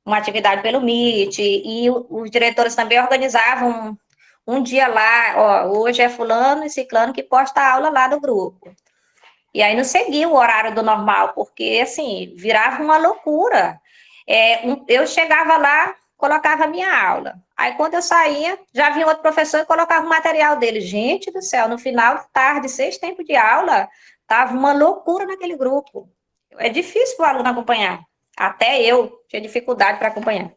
uma atividade pelo Meet, e os diretores também organizavam um dia lá, ó, hoje é fulano e ciclano que posta a aula lá do grupo. E aí não seguia o horário do normal, porque, assim, virava uma loucura. Eu chegava lá, colocava a minha aula. Aí, quando eu saía, já vinha outro professor e colocava o material dele. Gente do céu, no final de tarde, 6 tempos de aula, tava uma loucura naquele grupo. É difícil para o aluno acompanhar. Até eu tinha dificuldade para acompanhar.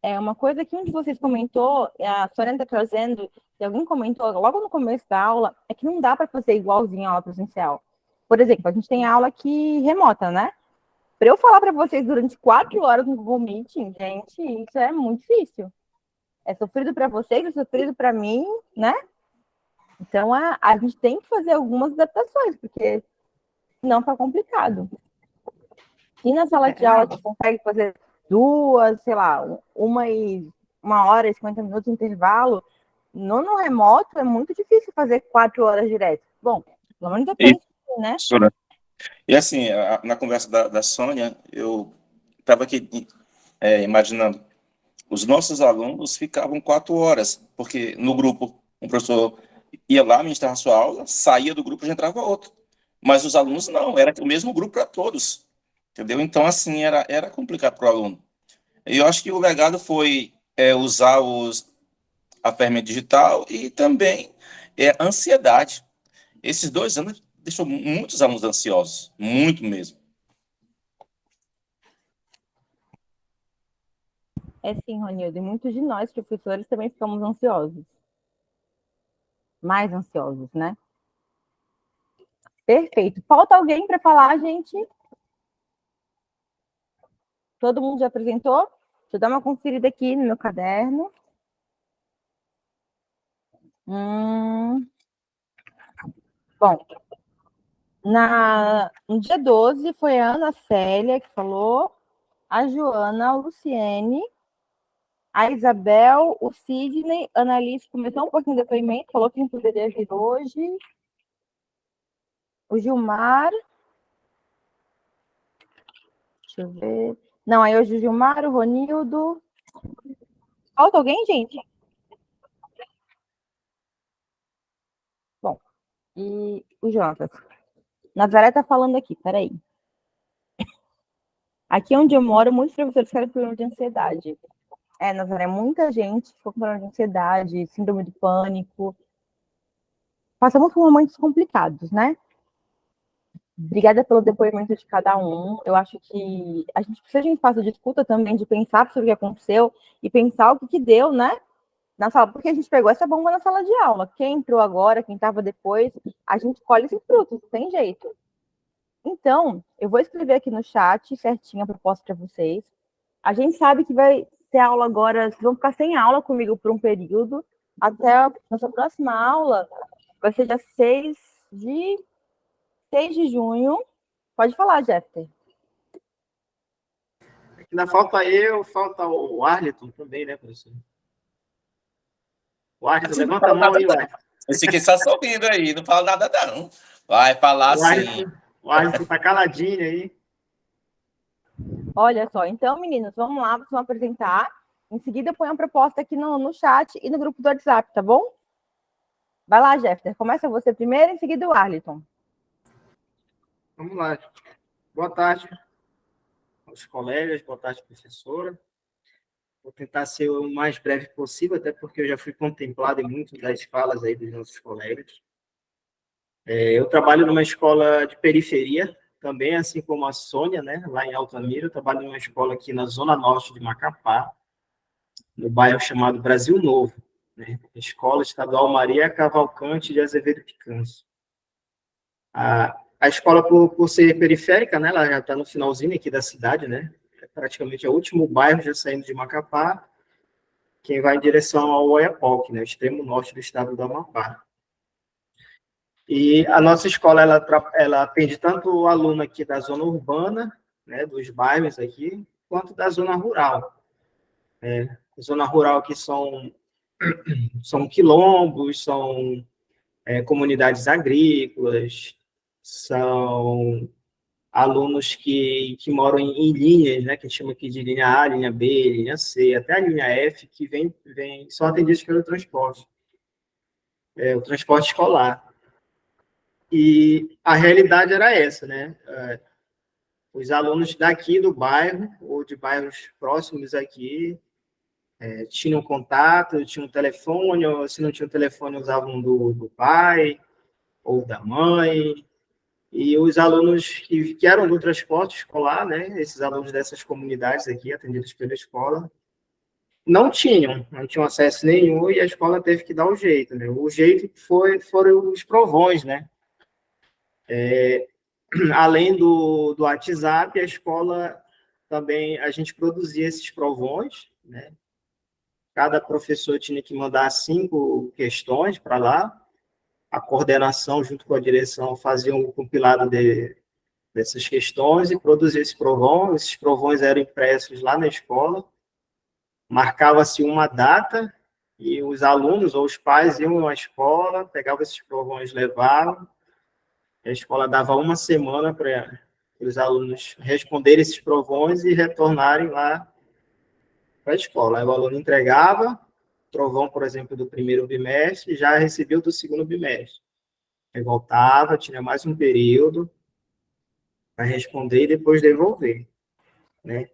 Uma coisa que um de vocês comentou, a Sônia está trazendo, que alguém comentou logo no começo da aula, é que não dá para fazer igualzinho a aula presencial. Por exemplo, a gente tem aula aqui remota, né? Para eu falar para vocês durante 4 horas no Google Meeting, gente, isso é muito difícil. É sofrido para vocês, é sofrido para mim, né? Então, a gente tem que fazer algumas adaptações, porque senão fica complicado. E na sala de aula, você consegue fazer 2, sei lá, 1 hora e 50 minutos de intervalo. No remoto, é muito difícil fazer 4 horas direto. Bom, pelo menos depende, né? E assim, na conversa da Sônia, eu estava aqui imaginando, os nossos alunos ficavam 4 horas, porque no grupo, um professor ia lá ministrar a sua aula, saía do grupo e já entrava outro. Mas os alunos não, era o mesmo grupo para todos. Entendeu? Então, assim, era complicado para o aluno. E eu acho que o legado foi usar a ferramenta digital e também ansiedade. Esses 2 anos deixou muitos alunos ansiosos, muito mesmo. Sim, Ronildo, e muitos de nós, professores, também ficamos ansiosos. Mais ansiosos, né? Perfeito. Falta alguém para falar, gente? Todo mundo já apresentou? Deixa eu dar uma conferida aqui no meu caderno. Bom, no dia 12 foi a Ana Célia que falou, a Joana, a Luciene, a Isabel, o Sidney, a Annalise começou um pouquinho de depoimento, falou que não poderia vir hoje. O Gilmar. Deixa eu ver. Não, aí hoje o Gilmar, o Ronildo. Falta alguém, gente? Bom, e o Jonas. Nazaré está falando aqui, peraí. Aqui onde eu moro, muitos professores ficaram com problema de ansiedade. Nazaré, muita gente ficou com problema de ansiedade, síndrome de pânico. Passamos por momentos complicados, né? Obrigada pelo depoimento de cada um. Eu acho que a gente precisa de um espaço de escuta também, de pensar sobre o que aconteceu e pensar o que deu, né? na sala, porque a gente pegou essa bomba na sala de aula. Quem entrou agora, quem estava depois, a gente colhe esses frutos, tem jeito. Então, eu vou escrever aqui no chat certinho a proposta para vocês. A gente sabe que vai ter aula agora, vocês vão ficar sem aula comigo por um período, até a nossa próxima aula vai ser dia 6 de junho. Pode falar, Jeffter. Ainda falta eu, falta o Arliton também, né, professor? O Arliton, levanta a mão aí, Arliton. Eu fiquei só sorrindo aí, não fala nada não. Vai falar sim. O Arliton tá caladinho aí. Olha só, então, meninos, vamos lá, vocês vão apresentar. Em seguida, põe a proposta aqui no chat e no grupo do WhatsApp, tá bom? Vai lá, Jeffter. Começa você primeiro, em seguida o Arliton. Vamos lá. Boa tarde aos colegas, boa tarde, professora. Vou tentar ser o mais breve possível, até porque eu já fui contemplado em muitas das falas aí dos nossos colegas. Eu trabalho numa escola de periferia, também, assim como a Sônia, né, lá em Altamira. Eu trabalho numa escola aqui na zona norte de Macapá, no bairro chamado Brasil Novo, né, Escola Estadual Maria Cavalcante de Azevedo Picanso. A escola, por ser periférica, né, ela já está no finalzinho aqui da cidade, né, praticamente é o último bairro já saindo de Macapá, quem vai em direção ao Oiapoque, né, extremo norte do estado do Amapá. E a nossa escola, ela atende tanto o aluno aqui da zona urbana, né, dos bairros aqui, quanto da zona rural. Zona rural aqui são quilombos, são comunidades agrícolas, são alunos que moram em linhas, né, que a gente chama aqui de linha A, linha B, linha C, até a linha F, que são atendidos pelo transporte, o transporte escolar. E a realidade era essa, né? Os alunos daqui do bairro, ou de bairros próximos aqui, tinham contato, tinham telefone, ou se não tinham telefone, usavam do pai ou da mãe. E os alunos que eram do transporte escolar, né, esses alunos dessas comunidades aqui, atendidos pela escola, não tinham acesso nenhum, e a escola teve que dar um jeito, né? O jeito foram os provões, né? Além do WhatsApp, a escola também, a gente produzia esses provões, né? Cada professor tinha que mandar 5 questões para lá, a coordenação, junto com a direção, fazia um compilado dessas questões e produzia esse provão. Esses provões eram impressos lá na escola, marcava-se uma data e os alunos ou os pais iam à escola, pegavam esses provões, levavam. A escola dava uma semana para os alunos responderem esses provões e retornarem lá para a escola. Aí o aluno entregava trovão, por exemplo, do primeiro bimestre, já recebeu do segundo bimestre. Aí voltava, tinha mais um período para responder e depois devolver, né?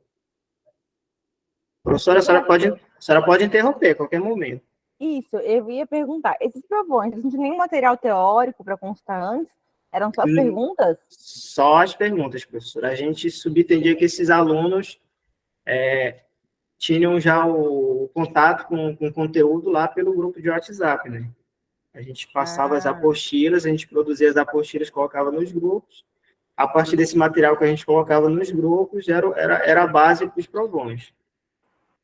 Professora, a senhora pode interromper a qualquer momento. Isso, eu ia perguntar. Esses provões, não tinha nenhum material teórico para constar antes? Eram só as perguntas? Só as perguntas, professora. A gente subentendia que esses alunos tinham já o contato com o conteúdo lá pelo grupo de WhatsApp, né? A gente passava as apostilas, a gente produzia as apostilas, colocava nos grupos. A partir desse material que a gente colocava nos grupos, era a base para os provões.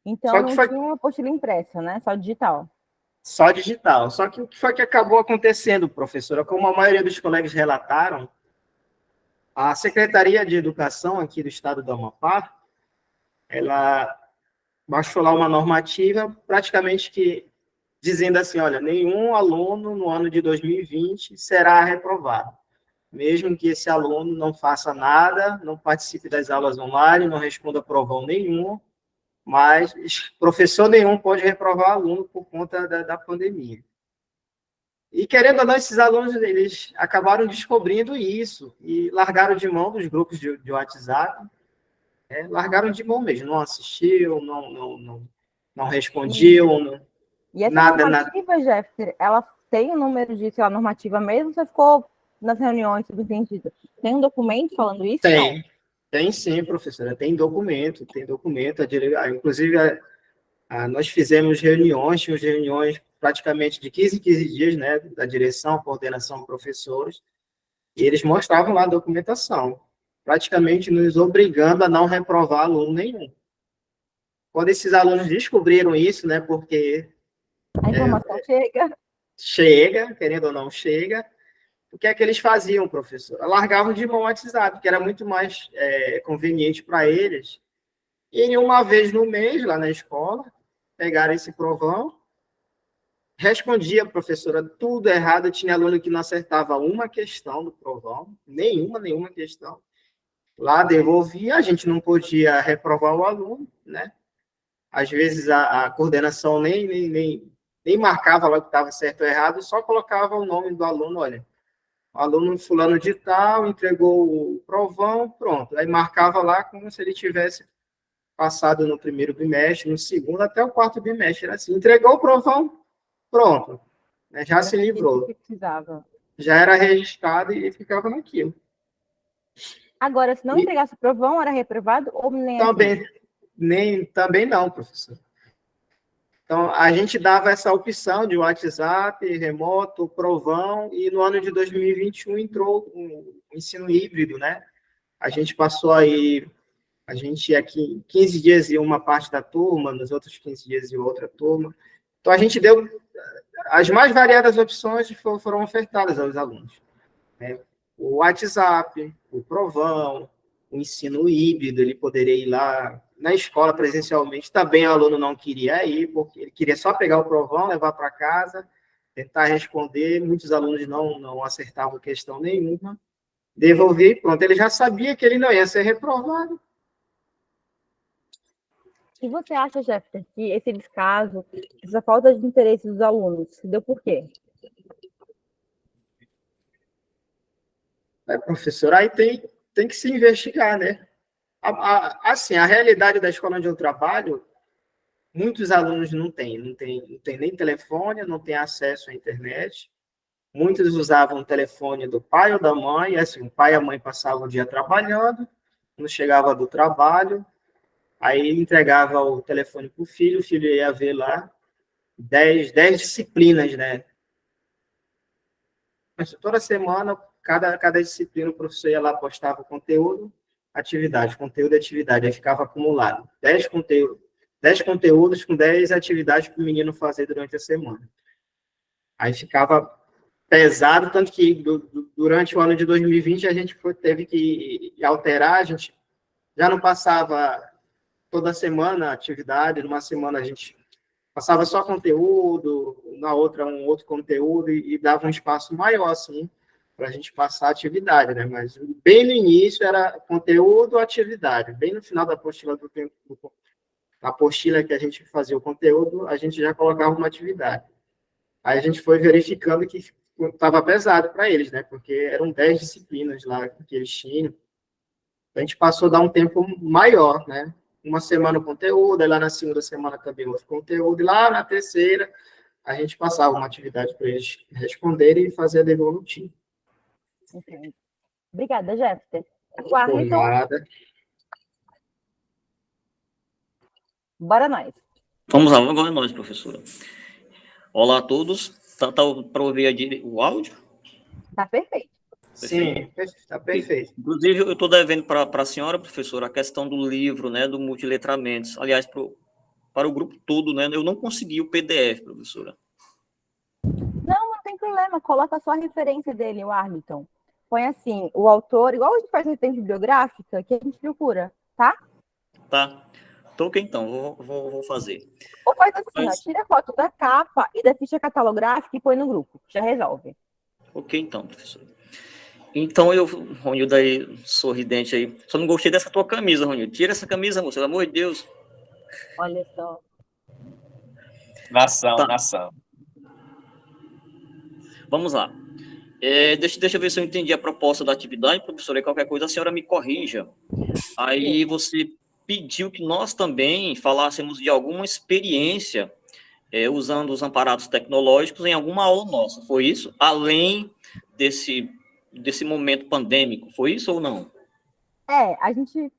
Então, não tinha uma apostila impressa, né? Só digital. Só digital. Só que o que foi que acabou acontecendo, professora? Como a maioria dos colegas relataram, a Secretaria de Educação aqui do estado do Amapá, ela baixou lá uma normativa praticamente que dizendo assim, olha, nenhum aluno no ano de 2020 será reprovado, mesmo que esse aluno não faça nada, não participe das aulas online, não responda provão nenhum, mas professor nenhum pode reprovar aluno por conta da pandemia. E, querendo ou não, esses alunos, eles acabaram descobrindo isso e largaram de mão dos grupos de WhatsApp, largaram de mão mesmo, não assistiam, não respondiam. E essa normativa, Jeffter, ela tem o número de, sei lá, normativa mesmo, você ficou nas reuniões subentendidas? Tem um documento falando isso? Tem sim, professora, tem documento, inclusive Nós fizemos reuniões, tínhamos reuniões praticamente de 15 em 15 dias, né, da direção, coordenação, professores, e eles mostravam lá a documentação, praticamente nos obrigando a não reprovar aluno nenhum. Quando esses alunos descobriram isso, né, porque A informação chega, querendo ou não, chega, o que é que eles faziam, professor? Largavam de mão o WhatsApp, que era muito mais conveniente para eles. Iriam uma vez no mês, lá na escola, pegaram esse provão, respondia, professora, tudo errado, tinha aluno que não acertava uma questão do provão, nenhuma questão. Lá devolvia, a gente não podia reprovar o aluno, né? Às vezes a coordenação nem marcava lá que estava certo ou errado, só colocava o nome do aluno, olha, o aluno fulano de tal entregou o provão, pronto. Aí marcava lá como se ele tivesse passado no primeiro bimestre, no segundo, até o quarto bimestre, era assim, entregou o provão, pronto, né, já se livrou. Já era registrado e ficava naquilo. Agora, se não entregasse o provão, era reprovado ou nem assim? Também não, professor. Então, a gente dava essa opção de WhatsApp, remoto, provão, e no ano de 2021 entrou o ensino híbrido, né? A gente passou aí, a gente aqui 15 dias ia uma parte da turma, nos outros 15 dias ia outra turma. Então, a gente deu as mais variadas opções foram ofertadas aos alunos, né? O WhatsApp, o provão, o ensino híbrido, ele poderia ir lá na escola presencialmente, também o aluno não queria ir, porque ele queria só pegar o provão, levar para casa, tentar responder, muitos alunos não acertavam questão nenhuma, devolver, pronto, ele já sabia que ele não ia ser reprovado. E você acha, Jefferson, que esse descaso, essa falta de interesse dos alunos, se deu por quê? Professor, aí tem que se investigar, né? Assim, a realidade da escola onde eu trabalho, muitos alunos não têm nem telefone, não têm acesso à internet. Muitos usavam o telefone do pai ou da mãe, assim, o pai e a mãe passavam o dia trabalhando, quando chegava do trabalho, aí ele entregava o telefone para o filho ia ver lá 10 disciplinas, né? Mas toda semana, cada disciplina, o professor ia lá, postava o conteúdo, conteúdo e atividade, aí ficava acumulado. 10 conteúdos com 10 atividades para o menino fazer durante a semana. Aí ficava pesado, tanto que durante o ano de 2020 a gente teve que alterar, a gente já não passava toda semana a atividade, numa semana a gente passava só conteúdo, na outra um outro conteúdo e dava um espaço maior, assim, para a gente passar a atividade, né? Mas bem no início era conteúdo, atividade. Bem no final da apostila a apostila que a gente fazia o conteúdo, a gente já colocava uma atividade. Aí a gente foi verificando que estava pesado para eles, né? Porque eram 10 disciplinas lá que eles tinham. A gente passou a dar um tempo maior, né? Uma semana o conteúdo, aí lá na segunda semana também outro conteúdo, e lá na terceira a gente passava uma atividade para eles responderem e fazer a devolutiva. Okay. Obrigada, Jefferson. Por nada. Bora nós. Vamos lá, agora nós, professora. Olá a todos. Tá para ouvir o áudio? Tá perfeito. Sim, está perfeito. Inclusive, eu estou devendo para a senhora, professora, a questão do livro, né, do Multiletramentos. Aliás, para o grupo todo, né, eu não consegui o PDF, professora. Não tem problema. Coloca só a referência dele, o Arlington. Põe assim, o autor, igual a gente faz referência bibliográfica, que a gente procura, tá? Tá. Então, ok, então, vou fazer. Ou faz assim, ó, tira a foto da capa e da ficha catalográfica e põe no grupo. Já resolve. Ok, então, professora. Então, Ronildo aí, sorridente aí. Só não gostei dessa tua camisa, Ronildo. Tira essa camisa, moço, pelo amor de Deus. Olha só. Nação. Vamos lá. Deixa eu ver se eu entendi a proposta da atividade, professora, e qualquer coisa a senhora me corrija. Aí você pediu que nós também falássemos de alguma experiência usando os amparados tecnológicos em alguma aula nossa, foi isso? Além desse momento pandêmico, foi isso ou não? A gente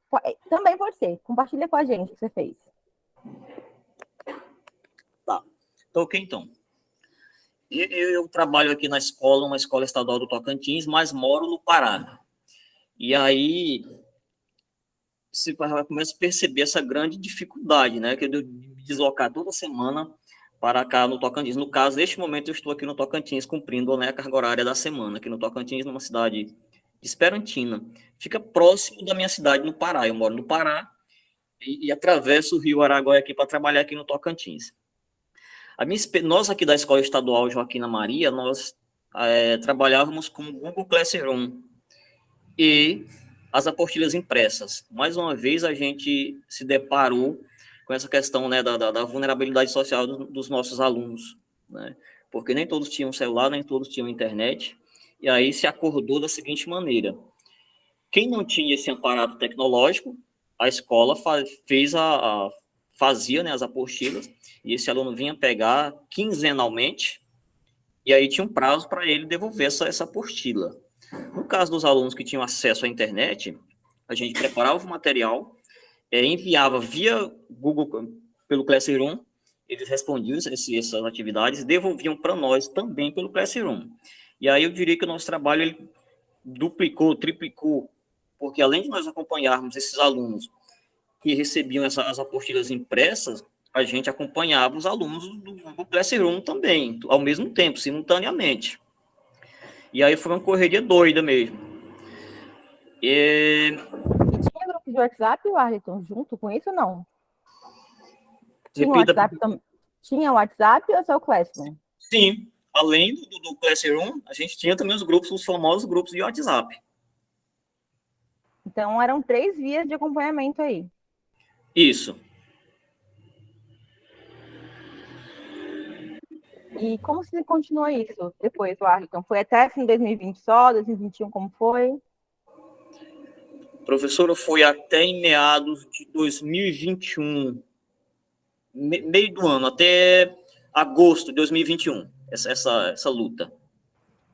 também pode ser. Compartilha com a gente o que você fez. Ok, então. Eu trabalho aqui na escola, uma escola estadual do Tocantins, mas moro no Pará. E aí você começa a perceber essa grande dificuldade, né? Que eu de me deslocar toda semana para cá no Tocantins. No caso, neste momento, eu estou aqui no Tocantins, cumprindo, né, a carga horária da semana, aqui no Tocantins, numa cidade de Esperantina. Fica próximo da minha cidade, no Pará. Eu moro no Pará e atravesso o Rio Araguaia aqui para trabalhar aqui no Tocantins. Nós aqui da Escola Estadual Joaquina Maria, nós trabalhávamos com o Google Classroom e as apostilas impressas. Mais uma vez, a gente se deparou com essa questão, né, da vulnerabilidade social dos nossos alunos, né? Porque nem todos tinham celular, nem todos tinham internet, e aí se acordou da seguinte maneira: quem não tinha esse aparato tecnológico, a escola fazia, né, as apostilas, e esse aluno vinha pegar quinzenalmente, e aí tinha um prazo para ele devolver essa apostila. No caso dos alunos que tinham acesso à internet, a gente preparava o material, enviava via Google, pelo Classroom, eles respondiam essas atividades e devolviam para nós também pelo Classroom. E aí eu diria que o nosso trabalho ele duplicou, triplicou, porque além de nós acompanharmos esses alunos que recebiam as apostilas impressas, a gente acompanhava os alunos do Google Classroom também, ao mesmo tempo, simultaneamente. E aí foi uma correria doida mesmo. E tinha grupo de WhatsApp, Arliton, junto com isso ou não? Tinha WhatsApp ou só o Classroom? Sim, além do Classroom, a gente tinha também os famosos grupos de WhatsApp. Então, eram 3 vias de acompanhamento aí. Isso. E como se continua isso depois, Arliton? Foi até fim de 2020 só, 2021 como foi? Professora, foi até em meados de 2021, meio do ano, até agosto de 2021, essa luta.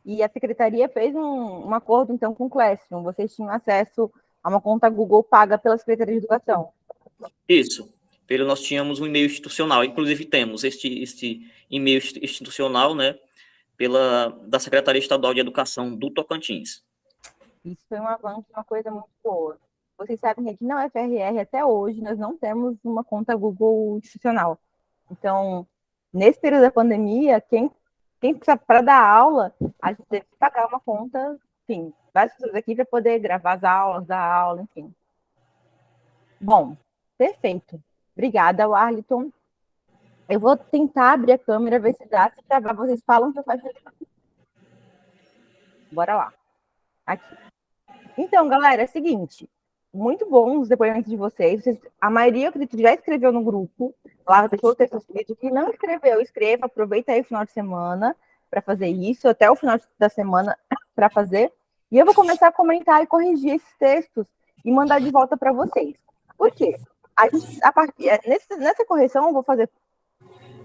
E a secretaria fez um acordo, então, com o Classroom. Vocês tinham acesso a uma conta Google paga pela Secretaria de Educação. Isso. Nós tínhamos um e-mail institucional, inclusive temos este e-mail institucional, né, da Secretaria Estadual de Educação do Tocantins. Isso foi um avanço, uma coisa muito boa. Vocês sabem que aqui na UFRR, até hoje, nós não temos uma conta Google institucional. Então, nesse período da pandemia, quem precisa para dar aula, a gente teve que pagar uma conta, enfim, várias pessoas aqui para poder gravar as aulas, dar aula, enfim. Bom, perfeito. Obrigada, Arliton. Eu vou tentar abrir a câmera, ver se dá. Se travar, vocês falam que eu faço. Bora lá. Aqui. Então, galera, é o seguinte. Muito bom os depoimentos de vocês. A maioria, eu acredito, já escreveu no grupo. Lá deixou o texto escrito. Quem não escreveu, escreva. Aproveita aí o final de semana para fazer isso. Até o final da semana para fazer. E eu vou começar a comentar e corrigir esses textos e mandar de volta para vocês. Por quê? Nessa correção, eu vou fazer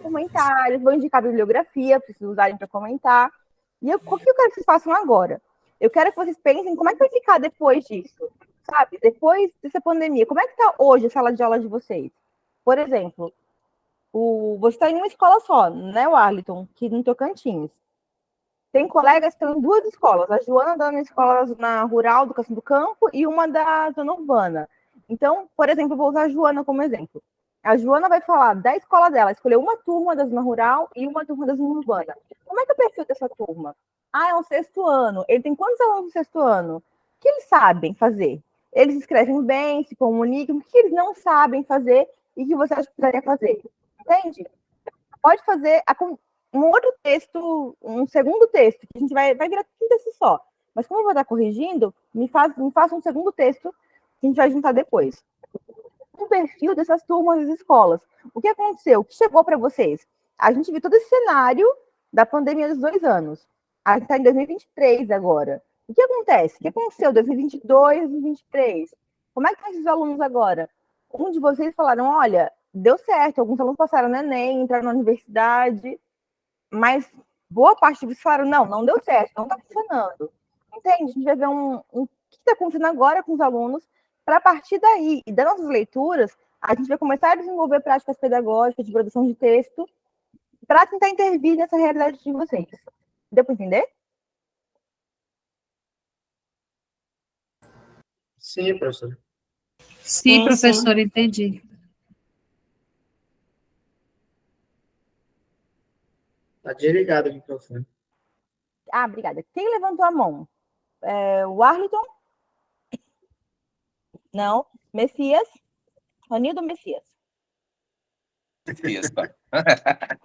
comentários, vou indicar a bibliografia para vocês usarem para comentar. E o que eu quero que vocês façam agora? Eu quero que vocês pensem como é que vai ficar depois disso, sabe? Depois dessa pandemia, como é que está hoje a sala de aula de vocês? Por exemplo, você está em uma escola só, né, o Arliton, que no Tocantins. Tem colegas que estão em 2 escolas. A Joana está na escola na rural, educação do campo, e uma da zona urbana. Então, por exemplo, eu vou usar a Joana como exemplo. A Joana vai falar da escola dela, escolher uma turma da zona rural e uma turma da zona urbana. Como é que é o perfil dessa turma? Ah, é um 6º ano. Ele tem quantos alunos no 6º ano? O que eles sabem fazer? Eles escrevem bem, se comunicam. O que eles não sabem fazer e que você acha que precisaria fazer? Entende? Pode fazer um outro texto, um segundo texto, que a gente vai virar um texto só. Mas como eu vou estar corrigindo, me faça um segundo texto que a gente vai juntar depois. O perfil dessas turmas das escolas. O que aconteceu? O que chegou para vocês? A gente viu todo esse cenário da pandemia dos 2 anos. A gente está em 2023 agora. O que acontece? O que aconteceu em 2022, 2023? Como é que estão esses alunos agora? Um de vocês falaram, olha, deu certo, alguns alunos passaram no Enem, entraram na universidade, mas boa parte de vocês falaram, não deu certo, não está funcionando. Entende? A gente vai ver o que está acontecendo agora com os alunos, para a partir daí, e das nossas leituras, a gente vai começar a desenvolver práticas pedagógicas de produção de texto para tentar intervir nessa realidade de vocês. Deu para entender? Sim, professor. Sim, professor, entendi. Tá desligado o microfone. Ah, obrigada. Quem levantou a mão? O Arliton? Não. Messias? Ronildo Messias. Messias, tá?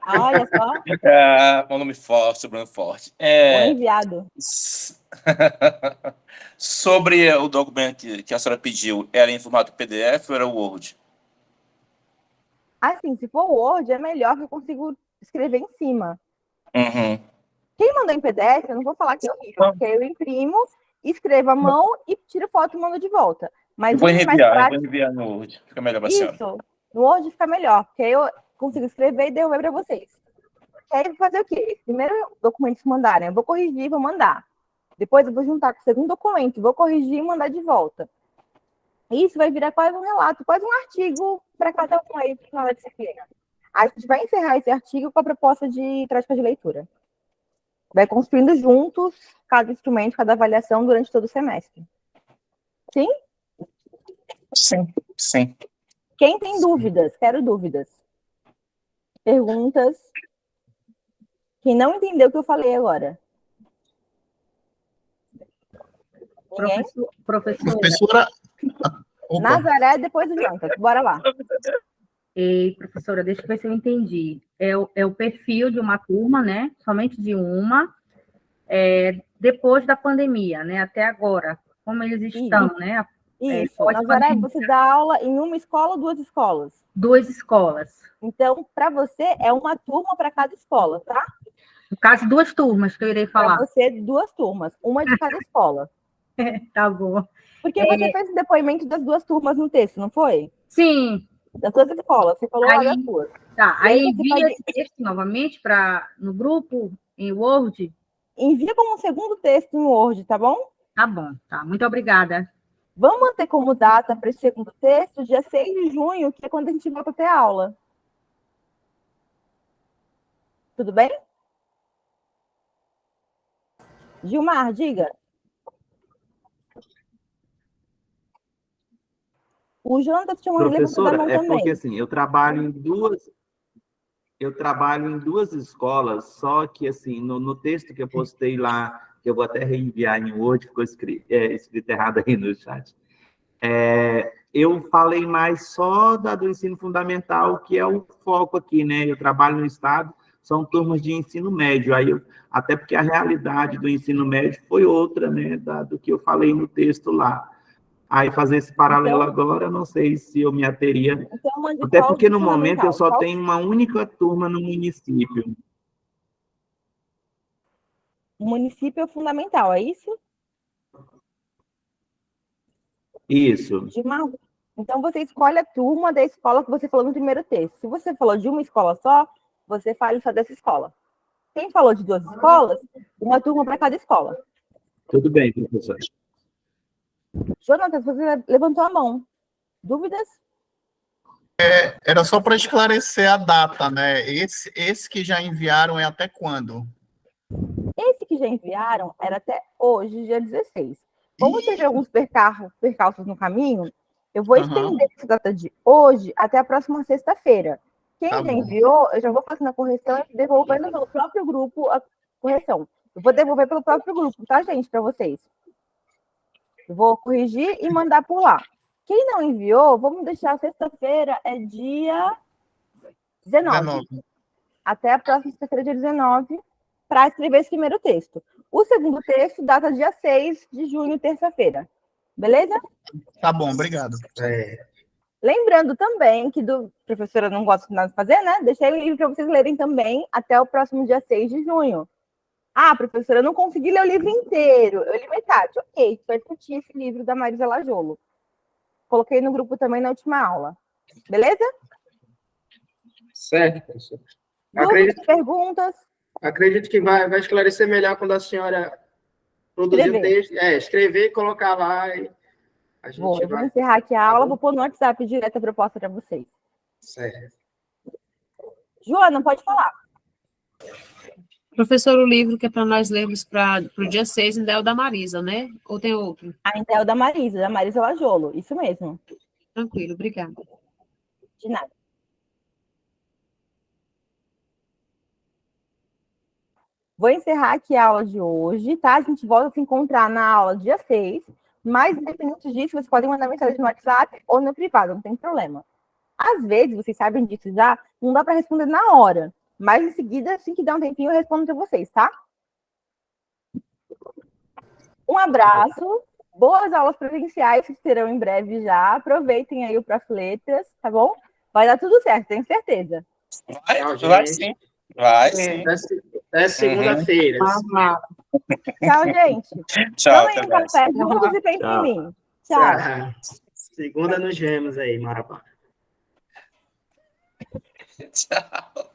Olha só. Um nome forte, sobrenome forte. Um enviado. Sobre o documento que a senhora pediu, era em formato PDF ou era Word? Assim, se for Word, é melhor que eu consigo escrever em cima. Uhum. Quem mandou em PDF, eu não vou falar que é horrível, porque eu imprimo, escrevo à mão e tiro foto e mando de volta. Mas Eu vou mais enviar prático... no Word. Fica melhor para a senhora. Isso, no Word fica melhor, porque aí eu consigo escrever e devolver para vocês. E aí, eu vou fazer o quê? Primeiro documentos mandarem, eu vou corrigir e vou mandar. Depois eu vou juntar com o segundo documento, vou corrigir e mandar de volta. Isso vai virar quase um relato, quase um artigo para cada um aí, na hora de disciplina. A gente vai encerrar esse artigo com a proposta de prática de leitura. Vai construindo juntos cada instrumento, cada avaliação durante todo o semestre. Sim? Sim, sim. Quem tem dúvidas? Quero dúvidas. Perguntas? Quem não entendeu o que eu falei agora? Ninguém? Professora. Opa. Nazaré, depois do Jantas. Bora lá. E, professora, deixa eu ver se eu entendi. É o perfil de uma turma, né? Somente de uma, depois da pandemia, né? Até agora, como eles estão, né? Isso. Nazaré, você dá aula em uma escola ou duas escolas? Duas escolas. Então, para você, é uma turma para cada escola, tá? No caso, duas turmas que eu irei falar. Para você, duas turmas, uma de cada escola. Tá bom. Porque você fez o depoimento das duas turmas no texto, não foi? Sim. Das duas escolas, você falou lá das duas. Tá, aí envia esse texto novamente no grupo, em Word? Envia como um segundo texto em Word, tá bom? Tá bom, tá. Muito obrigada. Vamos manter como data para esse segundo texto, dia 6 de junho, que é quando a gente volta a ter aula. Tudo bem? Gilmar, diga. O Jonathan te chamou Professora, é porque assim, eu trabalho em duas escolas, só que assim, no texto que eu postei lá, que eu vou até reenviar em Word, ficou escrito errado aí no chat. Eu falei mais só do ensino fundamental, que é o foco aqui, né? Eu trabalho no estado, são turmas de ensino médio, até porque a realidade do ensino médio foi outra, né, do que eu falei no texto lá. Aí fazer esse paralelo agora, não sei se eu me ateria, até porque no momento eu só tenho uma única turma no município. O município é fundamental, é isso? Isso. Então, você escolhe a turma da escola que você falou no primeiro texto. Se você falou de uma escola só, você fala só dessa escola. Quem falou de duas escolas, uma turma para cada escola. Tudo bem, professor. Jonathan, você levantou a mão. Dúvidas? Era só para esclarecer a data, né? Esse que já enviaram é até quando? Esse que já enviaram era até hoje, dia 16. Como teve alguns percalços no caminho, eu vou estender essa data de hoje até a próxima sexta-feira. Quem já enviou, eu já vou fazendo a correção e devolvendo pelo próprio grupo a correção. Eu vou devolver pelo próprio grupo, tá, gente, para vocês. Eu vou corrigir e mandar por lá. Quem não enviou, vamos deixar sexta-feira, é dia 19. Até a próxima sexta-feira, dia 19, para escrever esse primeiro texto. O segundo texto data dia 6 de junho, terça-feira. Beleza? Tá bom, obrigado. Lembrando também que professora não gosta de nada de fazer, né? Deixei o livro para vocês lerem também até o próximo dia 6 de junho. Ah, professora, eu não consegui ler o livro inteiro. Eu li metade. Ok, vai discutir esse livro da Marisa Lajolo. Coloquei no grupo também na última aula. Beleza? Certo, professor. Dúvidas, perguntas? Acredito que vai esclarecer melhor quando a senhora produzir o texto. Escrever e colocar lá. E a gente eu vou encerrar aqui a aula, vou pôr no WhatsApp direto a proposta para vocês. Certo. Joana, pode falar. Professor, o livro que é para nós lermos para o dia 6 ainda é o da Marisa, né? Ou tem outro? Ainda é o da Marisa Lajolo, isso mesmo. Tranquilo, obrigada. De nada. Vou encerrar aqui a aula de hoje, tá? A gente volta a se encontrar na aula dia 6, mas independente disso, vocês podem mandar mensagem no WhatsApp ou no privado, não tem problema. Às vezes, vocês sabem disso já, não dá para responder na hora, mas em seguida, assim que der um tempinho, eu respondo para vocês, tá? Um abraço, boas aulas presenciais que terão em breve já, aproveitem aí o Profiletras, tá bom? Vai dar tudo certo, tenho certeza. Vai sim. Vai sim. Até segunda-feira. Tchau, gente. Tchau, Tomem até um mais. café juntos e pensem em mim. Tchau. Segunda nos vemos aí, Marabá. Tchau.